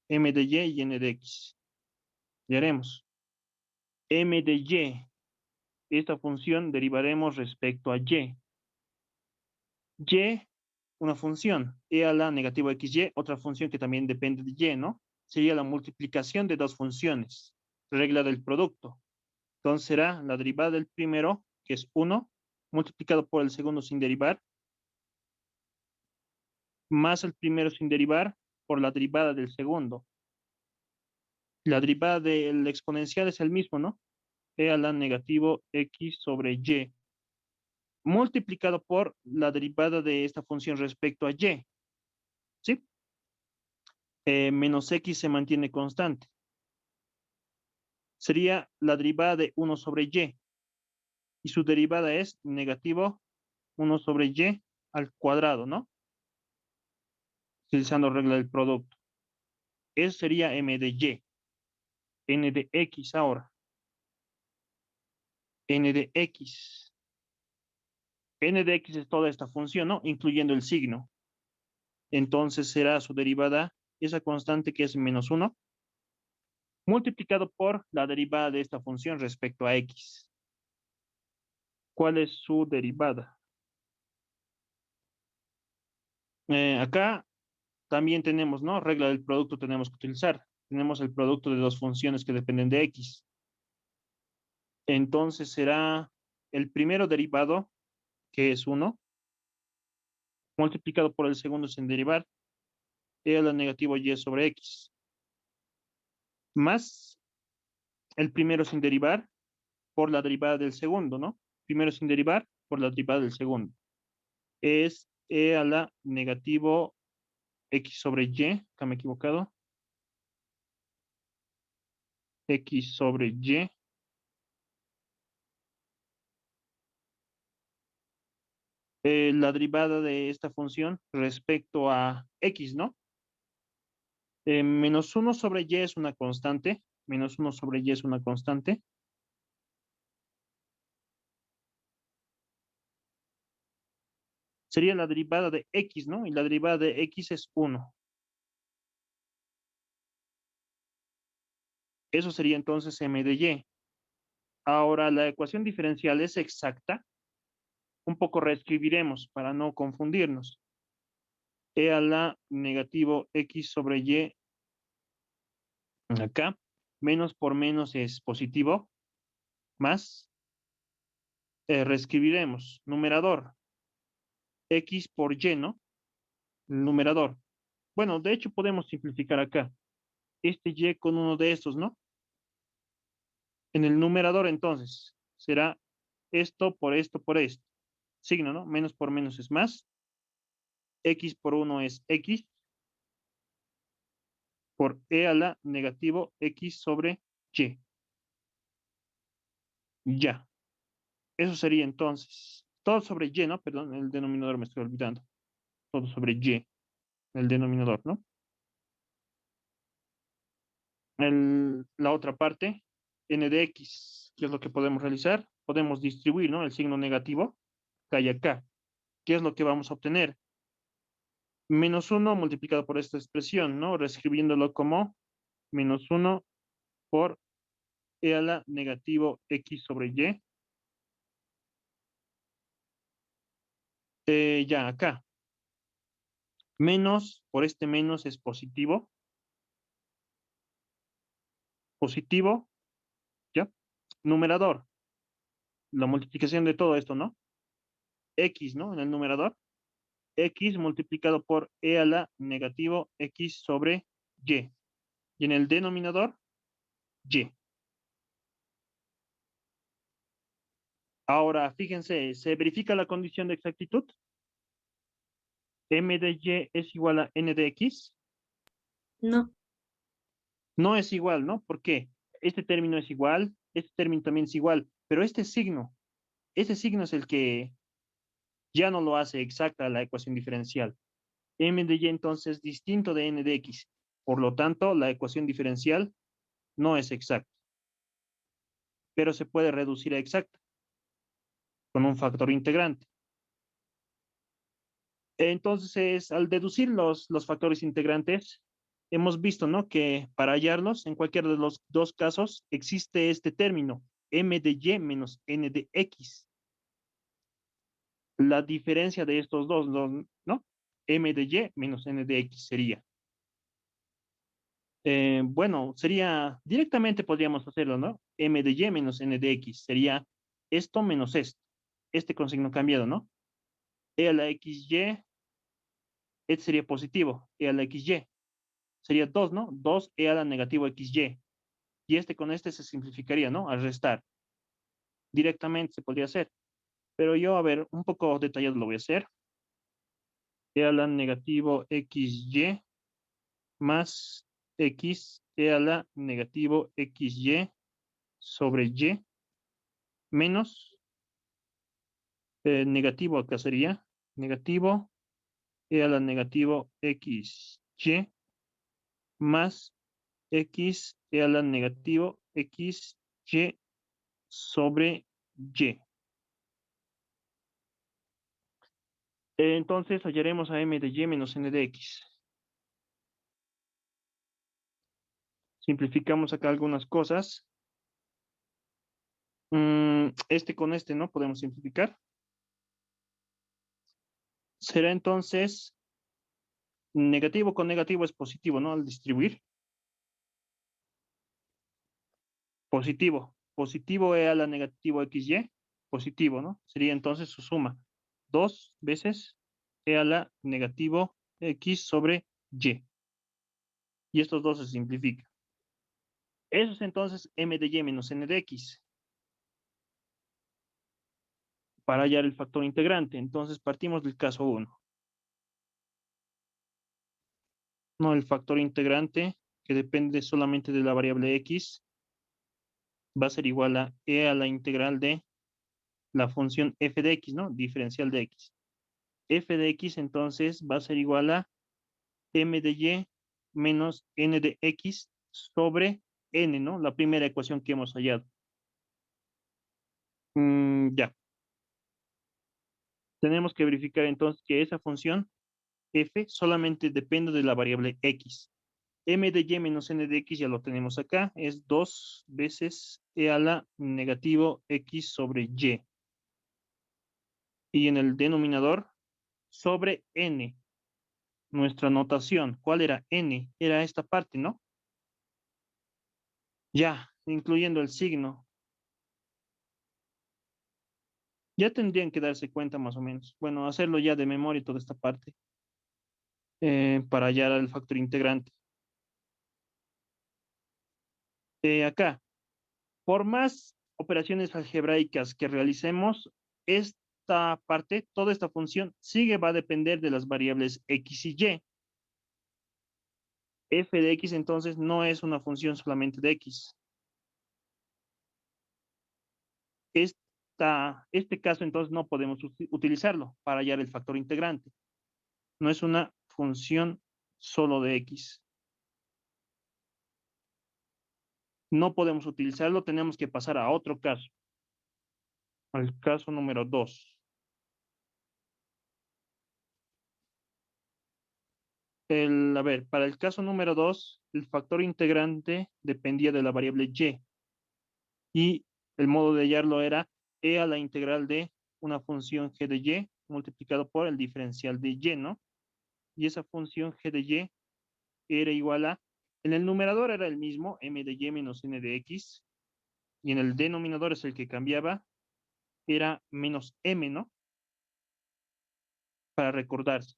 m de y n de x. Y haremos m de y, esta función derivaremos respecto a y. Y, una función, e a la negativo xy, otra función que también depende de y, ¿no? Sería la multiplicación de dos funciones, regla del producto. Entonces será la derivada del primero, que es 1, multiplicado por el segundo sin derivar, más el primero sin derivar por la derivada del segundo. La derivada del exponencial es el mismo, ¿no? E a la negativo x sobre y, multiplicado por la derivada de esta función respecto a y, ¿sí? Menos x se mantiene constante. Sería la derivada de 1 sobre y su derivada es negativo 1 sobre y al cuadrado, ¿no? Utilizando regla del producto. Eso sería m de y. N de x ahora. N de x. N de x es toda esta función, ¿no? Incluyendo el signo. Entonces será su derivada, esa constante que es menos 1, multiplicado por la derivada de esta función respecto a x. ¿Cuál es su derivada? Acá también tenemos, ¿no? Regla del producto tenemos que utilizar. Tenemos el producto de dos funciones que dependen de x. Entonces será el primero derivado, que es 1, multiplicado por el segundo sin derivar, e a la negativo y sobre x, más el primero sin derivar por la derivada del segundo, ¿no? Primero sin derivar por la derivada del segundo. Es e a la negativo X sobre Y, acá me he equivocado. X sobre Y. La derivada de esta función respecto a X, ¿no? Menos 1 sobre Y es una constante. Menos 1 sobre Y es una constante. Sería la derivada de X, ¿no? Y la derivada de X es 1. Eso sería entonces m de Y. Ahora, la ecuación diferencial es exacta. Un poco reescribiremos para no confundirnos. E a la negativo X sobre Y acá. Menos por menos es positivo. Más. Reescribiremos. Numerador. X por Y, ¿no? Numerador. Bueno, de hecho podemos simplificar acá. Este Y con uno de estos, ¿no? En el numerador entonces será esto por esto por esto. Signo, ¿no? Menos por menos es más. X por 1 es X. Por E a la negativo X sobre Y. Ya. Eso sería entonces. Todo sobre Y, ¿no? Perdón, el denominador me estoy olvidando. Todo sobre Y. El denominador, ¿no? La otra parte, n de x, ¿qué es lo que podemos realizar? Podemos distribuir, ¿no? El signo negativo que hay acá. ¿Qué es lo que vamos a obtener? Menos 1 multiplicado por esta expresión, ¿no? Reescribiéndolo como menos 1 por e a la negativo x sobre y. Ya acá. Menos, por este menos es positivo. Positivo, ¿ya? Numerador. La multiplicación de todo esto, ¿no? X, ¿no? En el numerador. X multiplicado por e a la negativo x sobre y. Y en el denominador, y. Ahora, fíjense, se verifica la condición de exactitud. M de y es igual a n de x. No, No es igual, ¿no? ¿Por qué? Este término es igual, este término también es igual, pero este signo es el que ya no lo hace exacta la ecuación diferencial. M de y entonces es distinto de n de x. Por lo tanto, la ecuación diferencial no es exacta, pero se puede reducir a exacta con un factor integrante. Entonces, al deducir los factores integrantes, hemos visto, ¿no? Que para hallarlos, en cualquiera de los dos casos, existe este término, m de y menos n de x. La diferencia de estos dos, ¿no? M de y menos n de x sería. Bueno, sería, directamente podríamos hacerlo, ¿no? M de y menos n de x sería esto menos esto. Este con signo cambiado, ¿no? E a la xy, este sería positivo, e a la xy. Sería 2, ¿no? 2e a la negativo xy. Y este con este se simplificaría, ¿no? Al restar. Directamente se podría hacer. Pero yo, a ver, un poco detallado lo voy a hacer. E a la negativo xy más x e a la negativo xy sobre y menos negativo acá sería negativo e a la negativo xy más x e a la negativo xy sobre y. Entonces hallaremos a m de y menos n de x. Simplificamos acá algunas cosas. Este con este, ¿no? Podemos simplificar. Será entonces negativo con negativo es positivo, ¿no? Al distribuir. Positivo. Positivo e a la negativo xy. Positivo, ¿no? Sería entonces su suma. 2 veces e a la negativo x sobre y. Y estos dos se simplifican. Eso es entonces m de y menos n de x. Para hallar el factor integrante. Entonces partimos del caso 1. No, el factor integrante, que depende solamente de la variable x, va a ser igual a e a la integral de la función f de x, ¿no? Diferencial de x. F de x entonces va a ser igual a m de y menos n de x sobre n, ¿no? La primera ecuación que hemos hallado. Ya. Tenemos que verificar entonces que esa función f solamente depende de la variable x. M de y menos n de x ya lo tenemos acá. Es 2 veces e a la negativo x sobre y. Y en el denominador, sobre n. Nuestra notación, ¿cuál era n? Era esta parte, ¿no? Ya, incluyendo el signo. Ya tendrían que darse cuenta más o menos. Bueno, hacerlo ya de memoria toda esta parte. Para hallar el factor integrante. Acá, por más operaciones algebraicas que realicemos, esta parte, toda esta función, va a depender de las variables x y y. F de x entonces no es una función solamente de x. Este caso entonces no podemos utilizarlo para hallar el factor integrante. No es una función solo de x. No podemos utilizarlo, tenemos que pasar a otro caso. Al caso número 2. A ver, para el caso número 2, el factor integrante dependía de la variable y. Y el modo de hallarlo era e a la integral de una función g de y multiplicado por el diferencial de y, ¿no? Y esa función g de y era igual a, en el numerador era el mismo, m de y menos n de x, y en el denominador es el que cambiaba, era menos m, ¿no? Para recordarse.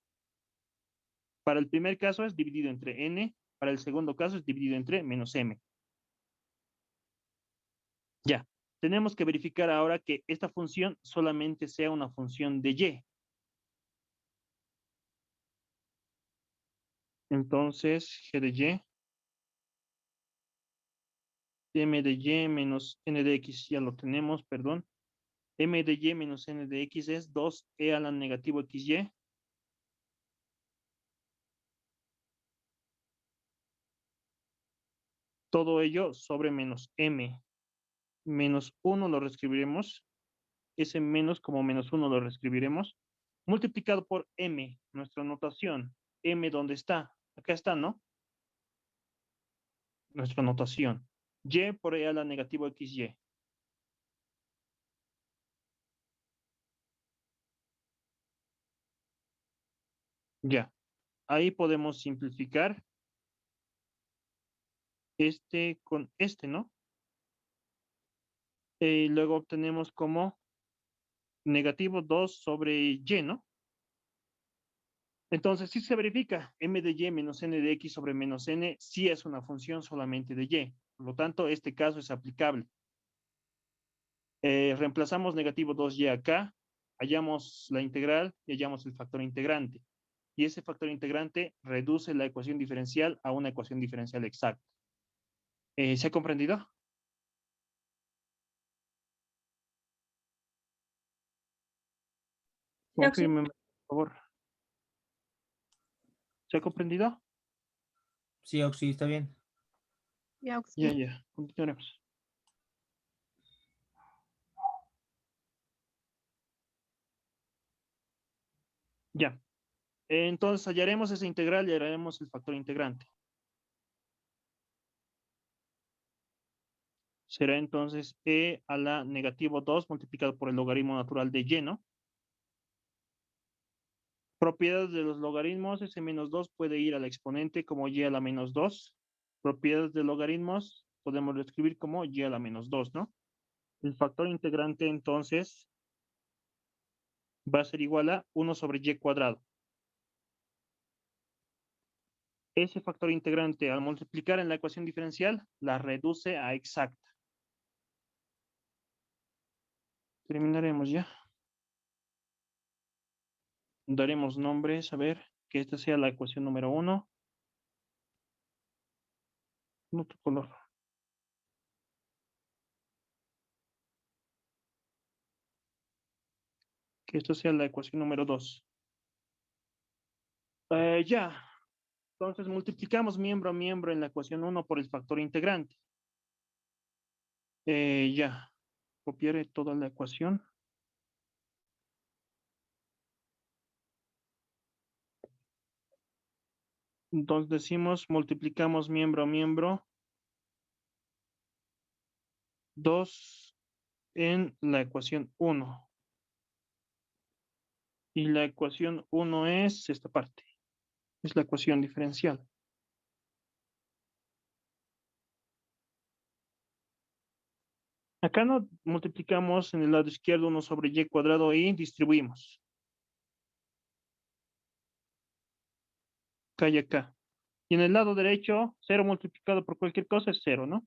Para el primer caso es dividido entre n, para el segundo caso es dividido entre menos m. Ya, tenemos que verificar ahora que esta función solamente sea una función de y. Entonces, g de y, m de y menos n de x, ya lo tenemos, perdón. M de y menos n de x es 2e a la negativo xy. Todo ello sobre menos m. Menos 1 lo reescribiremos. Ese menos como menos 1 lo reescribiremos. Multiplicado por m, nuestra notación. M, ¿dónde está? Acá está, ¿no? Nuestra notación. Y por e a la negativo xy. Ya. Ahí podemos simplificar este con este, ¿no? Y luego obtenemos como negativo 2 sobre y, ¿no? Entonces, si se verifica, m de y menos n de x sobre menos n, sí es una función solamente de y. Por lo tanto, este caso es aplicable. Reemplazamos negativo 2y acá, hallamos la integral y hallamos el factor integrante. Y ese factor integrante reduce la ecuación diferencial a una ecuación diferencial exacta. ¿Se ha comprendido? Sí, Oxy. Confírmeme, por favor. ¿Se ha comprendido? Sí, Oxy, está bien. Ya, Oxy. Ya, continuaremos. Ya. Entonces hallaremos esa integral y hallaremos el factor integrante. Será entonces e a la negativo 2 multiplicado por el logaritmo natural de y, ¿no? Propiedades de los logaritmos, ese menos 2 puede ir al exponente como y a la menos 2. Propiedades de logaritmos, podemos escribir como y a la menos 2, ¿no? El factor integrante entonces va a ser igual a 1 sobre y cuadrado. Ese factor integrante al multiplicar en la ecuación diferencial la reduce a exacta. Terminaremos ya. Daremos nombres, a ver, que esta sea la ecuación número 1. en otro color. Que esto sea la ecuación número 2. Ya. Entonces multiplicamos miembro a miembro en la ecuación 1 por el factor integrante. Ya. Copiaré toda la ecuación. Entonces decimos, multiplicamos miembro a miembro. 2 en la ecuación 1. Y la ecuación 1 es esta parte. Es la ecuación diferencial. Acá no multiplicamos en el lado izquierdo 1 sobre y cuadrado y distribuimos. Acá y acá. Y en el lado derecho, 0 multiplicado por cualquier cosa es 0, ¿no?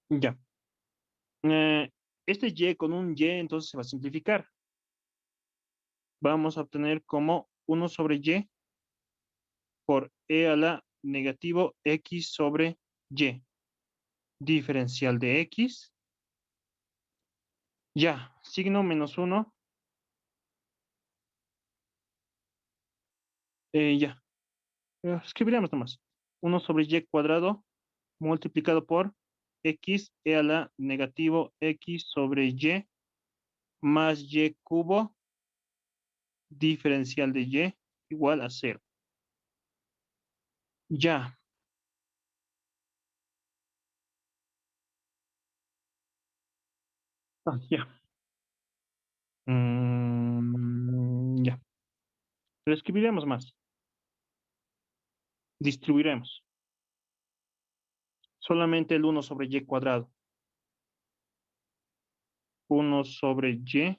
Ya. Este y con un y entonces se va a simplificar. Vamos a obtener como 1 sobre y por e a la negativo x sobre y. Diferencial de x. Ya, signo menos 1. Ya. Escribiremos nomás. 1 sobre y cuadrado multiplicado por x e a la negativo x sobre y más y cubo diferencial de y igual a 0. Ya. Ya. Ya. Pero escribiremos más. Distribuiremos. Solamente el 1 sobre y cuadrado. 1 sobre y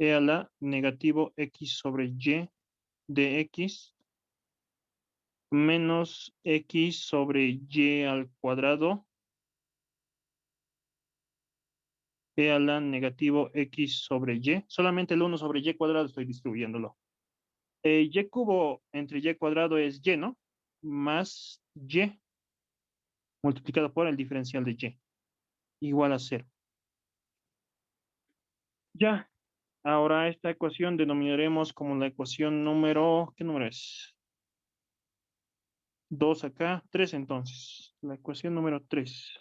e a la negativo x sobre y de x menos x sobre y al cuadrado e a la negativo x sobre y. Solamente el 1 sobre y cuadrado estoy distribuyéndolo. Y cubo entre y cuadrado es y, ¿no? Más y multiplicado por el diferencial de y. Igual a 0. Ya. Ahora esta ecuación denominaremos como la ecuación número... ¿Qué número es? 2 acá, 3 entonces. La ecuación número 3.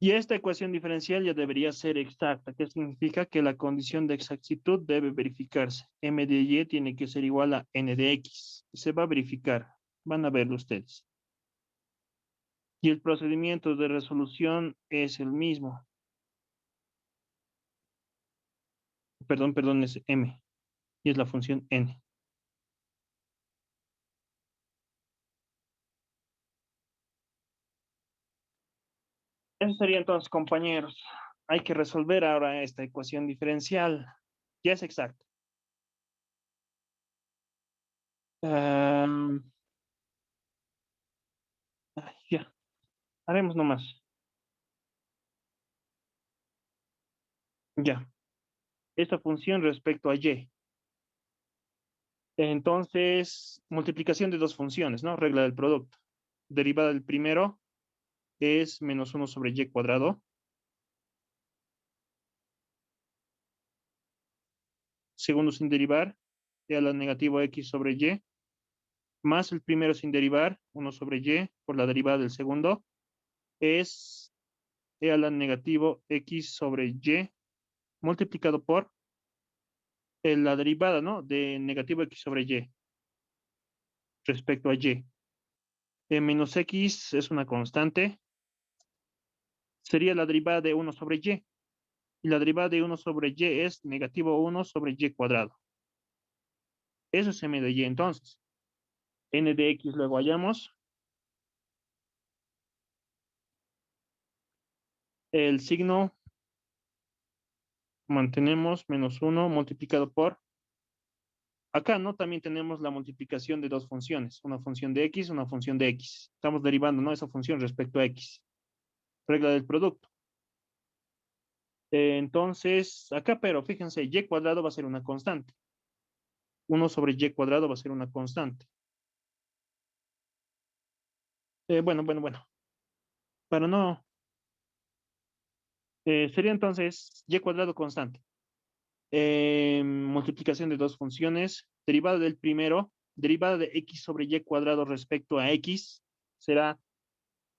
Y esta ecuación diferencial ya debería ser exacta, que significa que la condición de exactitud debe verificarse. M de y tiene que ser igual a n de x. Se va a verificar. Van a verlo ustedes. Y el procedimiento de resolución es el mismo. Perdón, es m. Y es la función n. Eso sería entonces, compañeros. Hay que resolver ahora esta ecuación diferencial. Ya es exacta. Ya. Haremos nomás. Ya. Esta función respecto a y. Entonces, multiplicación de dos funciones, ¿no? Regla del producto. Derivada del primero es menos 1 sobre y cuadrado. Segundo sin derivar, e a la negativo x sobre y. Más el primero sin derivar, 1 sobre y, por la derivada del segundo, es e a la negativo x sobre y, multiplicado por la derivada, ¿no? De negativo x sobre y, respecto a y. Menos x es una constante. Sería la derivada de 1 sobre y. Y la derivada de 1 sobre y es negativo 1 sobre y cuadrado. Eso es m de y entonces. N de x luego hallamos. El signo mantenemos menos 1 multiplicado por. Acá, ¿no? También tenemos la multiplicación de dos funciones. Una función de x, una función de x. Estamos derivando, ¿no? Esa función respecto a x. Regla del producto. Entonces, acá, pero fíjense, y cuadrado va a ser una constante. 1 sobre y cuadrado va a ser una constante. Bueno. Para no, sería entonces y cuadrado constante. Multiplicación de dos funciones. Derivada del primero, derivada de x sobre y cuadrado respecto a x, será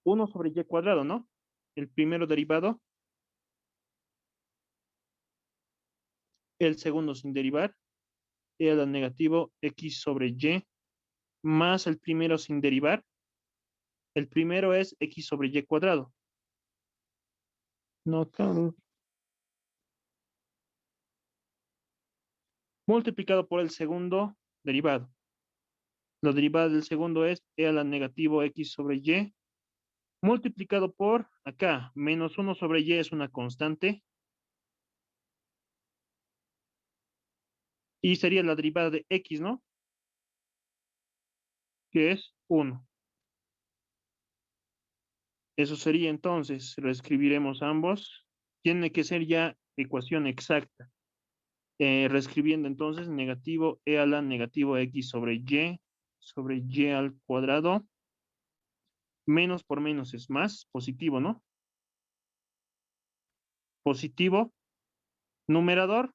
1 sobre y cuadrado, ¿no? El primero derivado, el segundo sin derivar, y a la negativo x sobre y, más el primero sin derivar. El primero es x sobre y cuadrado. No, claro. Multiplicado por el segundo derivado. La derivada del segundo es e a la negativo x sobre y, multiplicado por, acá, menos 1 sobre y es una constante, y sería la derivada de x, ¿no? Que es 1. Eso sería entonces, reescribiremos ambos. Tiene que ser ya ecuación exacta. Reescribiendo entonces, negativo e a la negativo x sobre y al cuadrado. Menos por menos es más, positivo, ¿no? Positivo, numerador,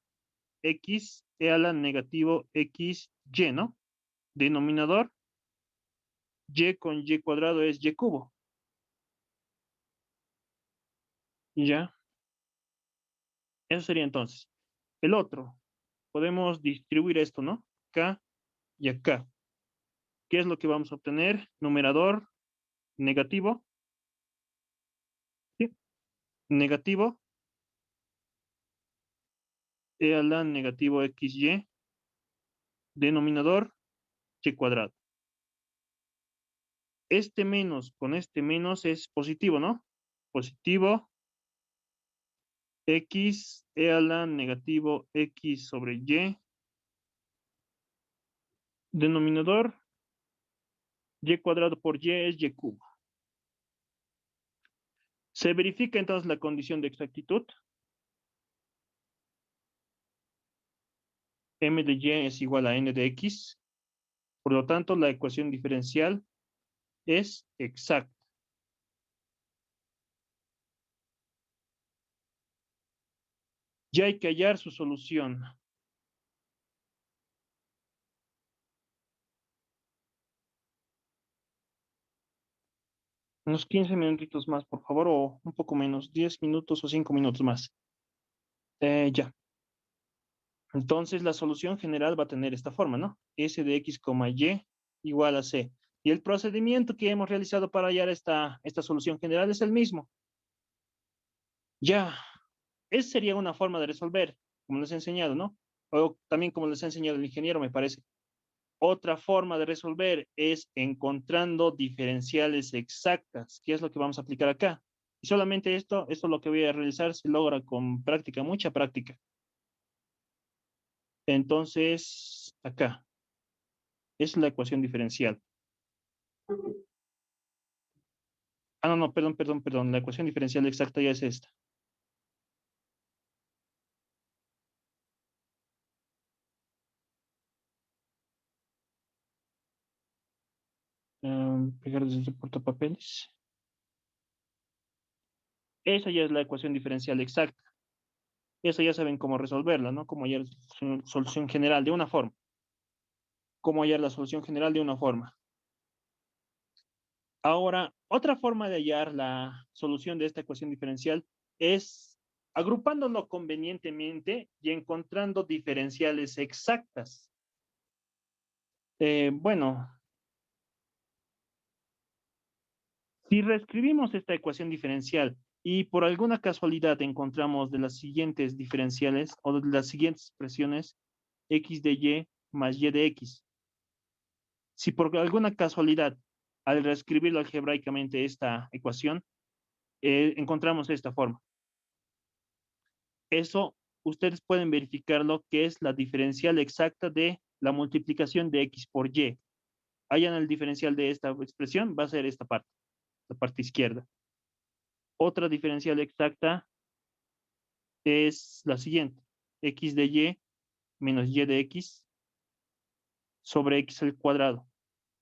x e a la negativo x y, ¿no? Denominador, y con y cuadrado es y cubo. Y ya, eso sería entonces. El otro, podemos distribuir esto, ¿no? Acá y acá. ¿Qué es lo que vamos a obtener? Numerador, negativo, ¿sí? Negativo, e a la negativo xy, denominador, y cuadrado. Este menos con este menos es positivo, ¿no? Positivo, x e a la negativo x sobre y, denominador, y cuadrado por y es y cubo. Se verifica entonces la condición de exactitud. M de y es igual a n de x. Por lo tanto, la ecuación diferencial es exacta. Ya hay que hallar su solución. Unos 15 minutitos más, por favor, o un poco menos, 10 minutos o 5 minutos más. Ya. Entonces, la solución general va a tener esta forma, ¿no? S de x, y igual a c. Y el procedimiento que hemos realizado para hallar esta solución general es el mismo. Ya. Esa sería una forma de resolver, como les he enseñado, ¿no? O también como les ha enseñado el ingeniero, me parece. Otra forma de resolver es encontrando diferenciales exactas, que es lo que vamos a aplicar acá. Y solamente esto es lo que voy a realizar, se logra con práctica, mucha práctica. Entonces, acá, es la ecuación diferencial. No, perdón. La ecuación diferencial exacta ya es esta. Pegar desde el portapapeles. Esa ya es la ecuación diferencial exacta. Esa ya saben cómo resolverla, ¿no? Cómo hallar su solución general de una forma. Cómo hallar la solución general de una forma. Ahora, otra forma de hallar la solución de esta ecuación diferencial es agrupándolo convenientemente y encontrando diferenciales exactas. Bueno, si reescribimos esta ecuación diferencial y por alguna casualidad encontramos de las siguientes diferenciales o de las siguientes expresiones x de y más y de x. Si por alguna casualidad al reescribirlo algebraicamente esta ecuación, encontramos esta forma. Eso ustedes pueden verificar lo que es la diferencial exacta de la multiplicación de x por y. Hallan el diferencial de esta expresión, va a ser esta parte, la parte izquierda. Otra diferencial exacta es la siguiente, x de y menos y de x sobre x al cuadrado.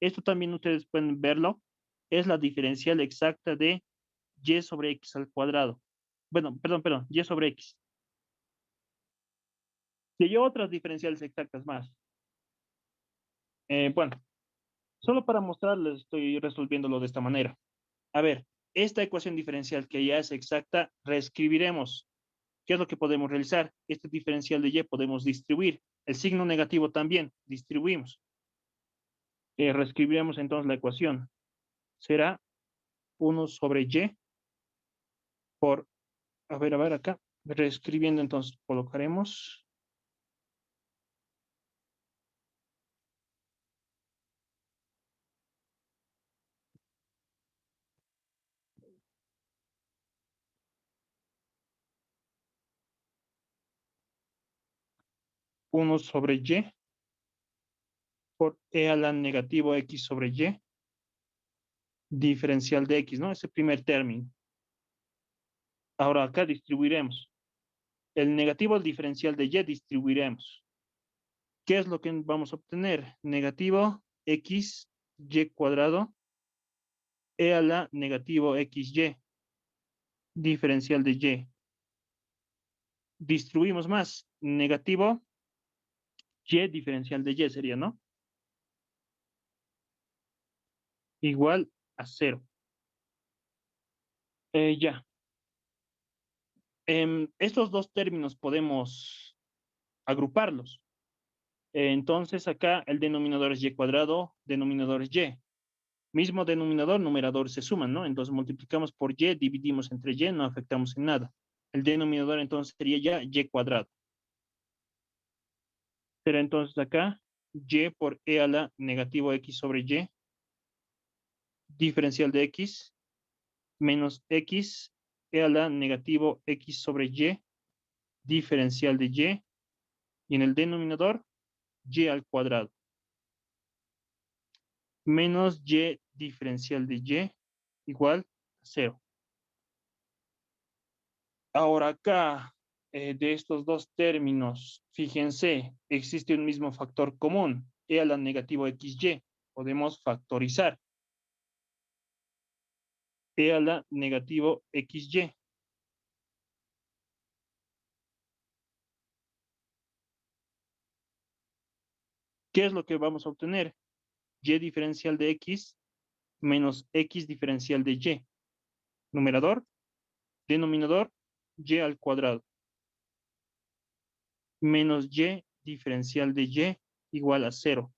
Esto también ustedes pueden verlo es la diferencial exacta de y sobre x al cuadrado. Bueno, perdón, y sobre x. Si hay otras diferenciales exactas más. Bueno, solo para mostrarles estoy resolviéndolo de esta manera. A ver, esta ecuación diferencial que ya es exacta, reescribiremos. ¿Qué es lo que podemos realizar? Este diferencial de y podemos distribuir. El signo negativo también, distribuimos. Reescribiremos entonces la ecuación. Será 1 sobre y por, a ver acá, reescribiendo entonces colocaremos 1 sobre y por e a la negativo x sobre y, diferencial de x, ¿no? Ese primer término. Ahora acá distribuiremos. El negativo al diferencial de y distribuiremos. ¿Qué es lo que vamos a obtener? Negativo x y cuadrado e a la negativo xy, diferencial de y. Distribuimos más. Negativo y diferencial de y sería, ¿no? Igual a 0. Ya. Estos dos términos podemos agruparlos. Entonces acá el denominador es y cuadrado, denominador es y. Mismo denominador, numerador se suman, ¿no? Entonces multiplicamos por y, dividimos entre y, no afectamos en nada. El denominador entonces sería ya y cuadrado. Será entonces acá y por e a la negativo x sobre y, diferencial de x, menos x e a la negativo x sobre y, diferencial de y en el denominador y al cuadrado, menos y diferencial de y igual a 0. Ahora acá, de estos dos términos, fíjense, existe un mismo factor común, e a la negativo xy. Podemos factorizar. E a la negativo xy. ¿Qué es lo que vamos a obtener? Y diferencial de x menos x diferencial de y. Numerador, denominador, y al cuadrado. Menos y diferencial de y igual a 0.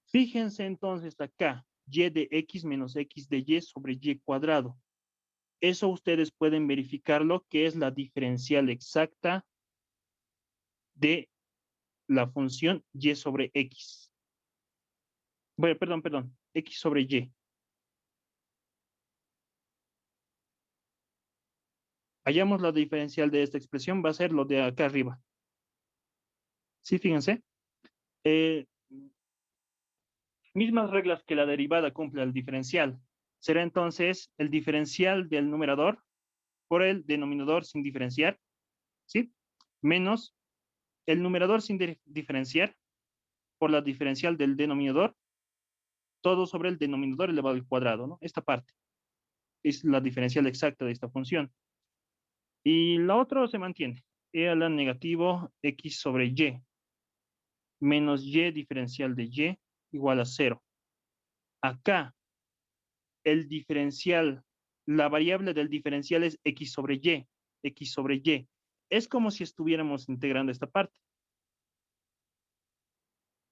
Fíjense entonces acá, y de x menos x de y sobre y cuadrado. Eso ustedes pueden verificarlo, que es la diferencial exacta de la función y sobre x. Bueno, perdón, x sobre y. Hallamos la diferencial de esta expresión, va a ser lo de acá arriba. Sí, fíjense. Mismas reglas que la derivada cumple el diferencial. Será entonces el diferencial del numerador por el denominador sin diferenciar, ¿sí? Menos el numerador sin diferenciar por la diferencial del denominador, todo sobre el denominador elevado al cuadrado, ¿no? Esta parte es la diferencial exacta de esta función. Y la otra se mantiene. E a la negativo x sobre y menos y diferencial de y igual a 0. Acá, el diferencial, la variable del diferencial es x sobre y, x sobre y. Es como si estuviéramos integrando esta parte.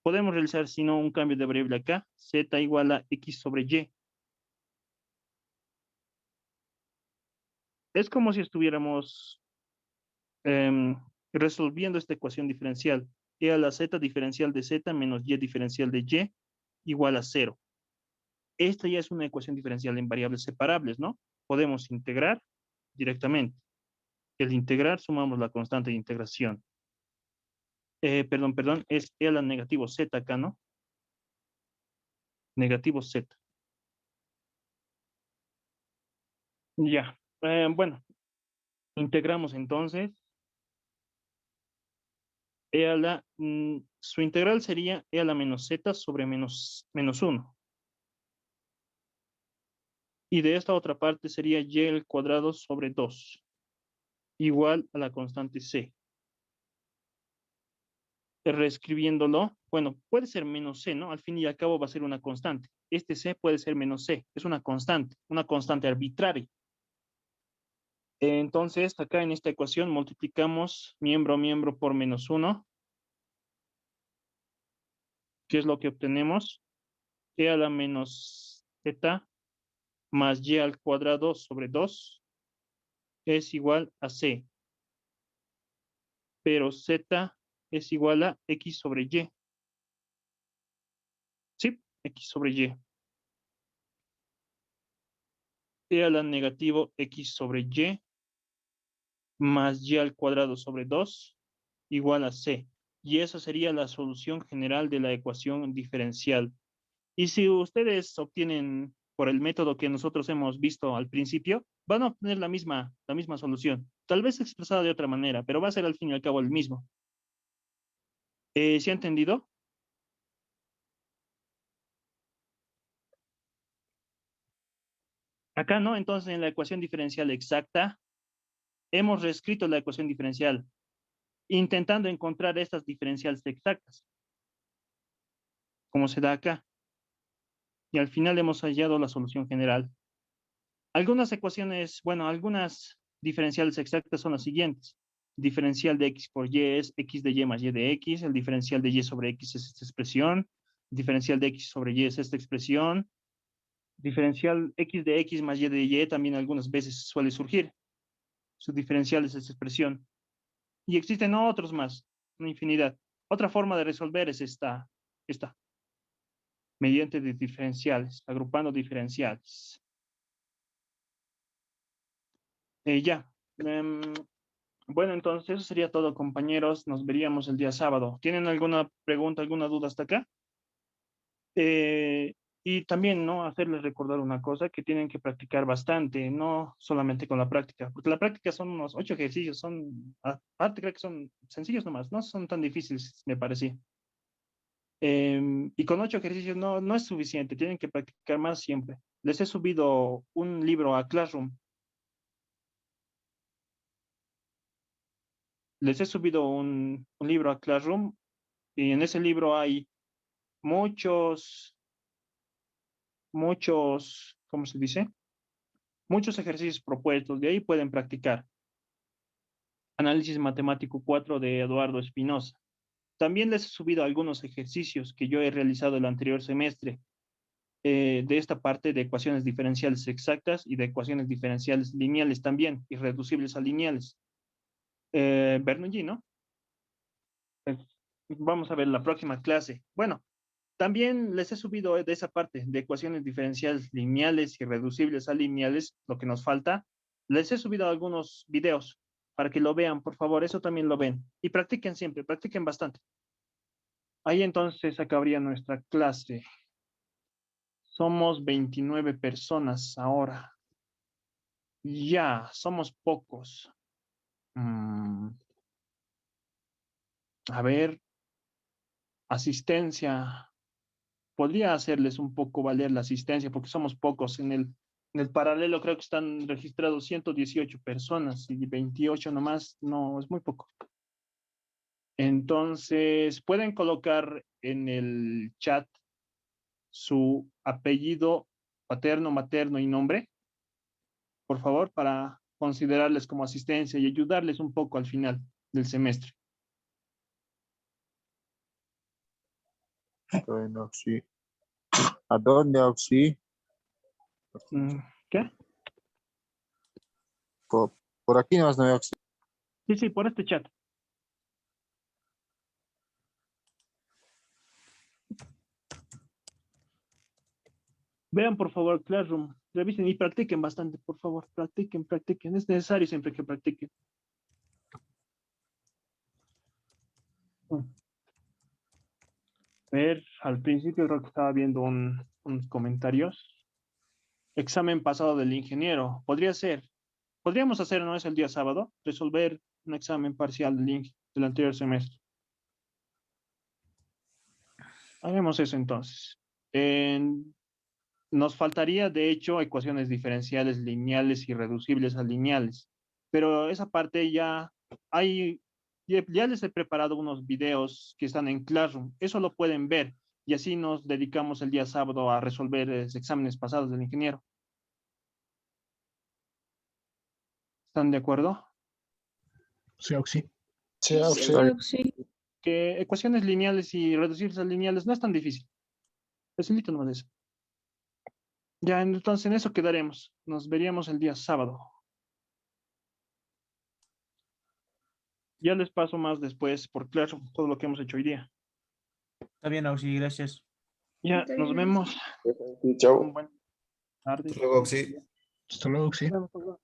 Podemos realizar, si no, un cambio de variable acá, z igual a x sobre y. Es como si estuviéramos resolviendo esta ecuación diferencial. E a la z diferencial de z menos y diferencial de y igual a 0. Esta ya es una ecuación diferencial en variables separables, ¿no? Podemos integrar directamente. El integrar sumamos la constante de integración. Perdón, es e a la negativo z acá, ¿no? Negativo z. Ya. Bueno, integramos entonces. E a la, su integral sería e a la menos z sobre menos 1. Y de esta otra parte sería y al cuadrado sobre 2, igual a la constante c. Reescribiéndolo, bueno, puede ser menos c, ¿no? Al fin y al cabo va a ser una constante. Este c puede ser menos c, es una constante arbitraria. Entonces, acá en esta ecuación multiplicamos miembro a miembro por menos 1. ¿Qué es lo que obtenemos? E a la menos z más y al cuadrado sobre 2 es igual a c. Pero z es igual a x sobre y. Sí, x sobre y. E a la negativo x sobre y más y al cuadrado sobre 2 igual a c. Y esa sería la solución general de la ecuación diferencial. Y si ustedes obtienen por el método que nosotros hemos visto al principio, van a obtener la misma solución. Tal vez expresada de otra manera, pero va a ser al fin y al cabo el mismo. ¿Se ha entendido? Acá no, entonces en la ecuación diferencial exacta, hemos reescrito la ecuación diferencial, intentando encontrar estas diferenciales exactas, como se da acá. Y al final hemos hallado la solución general. Algunas ecuaciones, bueno, algunas diferenciales exactas son las siguientes. Diferencial de x por y es x de y más y de x. El diferencial de y sobre x es esta expresión. Diferencial de x sobre y es esta expresión. Diferencial x de x más y de y también algunas veces suele surgir. Su diferencial es esta expresión. Y existen otros más, una infinidad. Otra forma de resolver es esta, mediante de diferenciales, agrupando diferenciales. Ya. Bueno, entonces eso sería todo, compañeros. Nos veríamos el día sábado. ¿Tienen alguna pregunta, alguna duda hasta acá? Eh, y también, ¿no? Hacerles recordar una cosa, que tienen que practicar bastante, no solamente con la práctica, porque la práctica son unos 8 ejercicios, aparte creo que son sencillos nomás, no son tan difíciles, me parecía. Y con 8 ejercicios no es suficiente, tienen que practicar más siempre. Les he subido un libro a Classroom. Les he subido un libro a Classroom y en ese libro hay muchos, ¿cómo se dice? Muchos ejercicios propuestos, de ahí pueden practicar. Análisis matemático 4 de Eduardo Espinosa. También les he subido algunos ejercicios que yo he realizado el anterior semestre, de esta parte de ecuaciones diferenciales exactas y de ecuaciones diferenciales lineales también, y reducibles a lineales. Bernoulli, ¿no? Eh, Vamos a ver la próxima clase. Bueno, también les he subido de esa parte de ecuaciones diferenciales lineales y reducibles a lineales, lo que nos falta. Les he subido algunos videos para que lo vean, por favor, eso también lo ven. Y practiquen siempre, practiquen bastante. Ahí entonces acabaría nuestra clase. Somos 29 personas ahora. Ya, somos pocos. A ver, asistencia. Podría hacerles un poco valer la asistencia porque somos pocos. En el paralelo creo que están registrados 118 personas y 28 nomás, no, es muy poco. Entonces, pueden colocar en el chat su apellido paterno, materno y nombre, por favor, para considerarles como asistencia y ayudarles un poco al final del semestre. Bueno, Oxy. ¿A dónde, Oxy? ¿Qué? Por aquí nomás no veo, Oxy. Sí, sí, por este chat. Vean, por favor, Classroom, revisen y practiquen bastante, por favor, practiquen, practiquen. Es necesario siempre que practiquen. A ver, al principio creo que estaba viendo unos comentarios. Examen pasado del ingeniero. Podríamos hacer, ¿no? Es el día sábado, resolver un examen parcial del anterior semestre. Haremos eso entonces. Nos faltaría, de hecho, ecuaciones diferenciales lineales y reducibles a lineales. Pero esa parte ya hay, ya les he preparado unos videos que están en Classroom. Eso lo pueden ver. Y así nos dedicamos el día sábado a resolver exámenes pasados del ingeniero. ¿Están de acuerdo? Sí, Oxy. Sí, Oxy. Sí. Que ecuaciones lineales y reducibles a lineales no es tan difícil. Facilito nomás eso. Ya, entonces en eso quedaremos. Nos veríamos el día sábado. Ya les paso más después por claro todo lo que hemos hecho hoy día. Está bien, Oxy, gracias. Ya, Está nos bien, vemos. Chao. Un buen tarde. Hasta luego, Oxy. Hasta luego, Oxy. Nos vemos.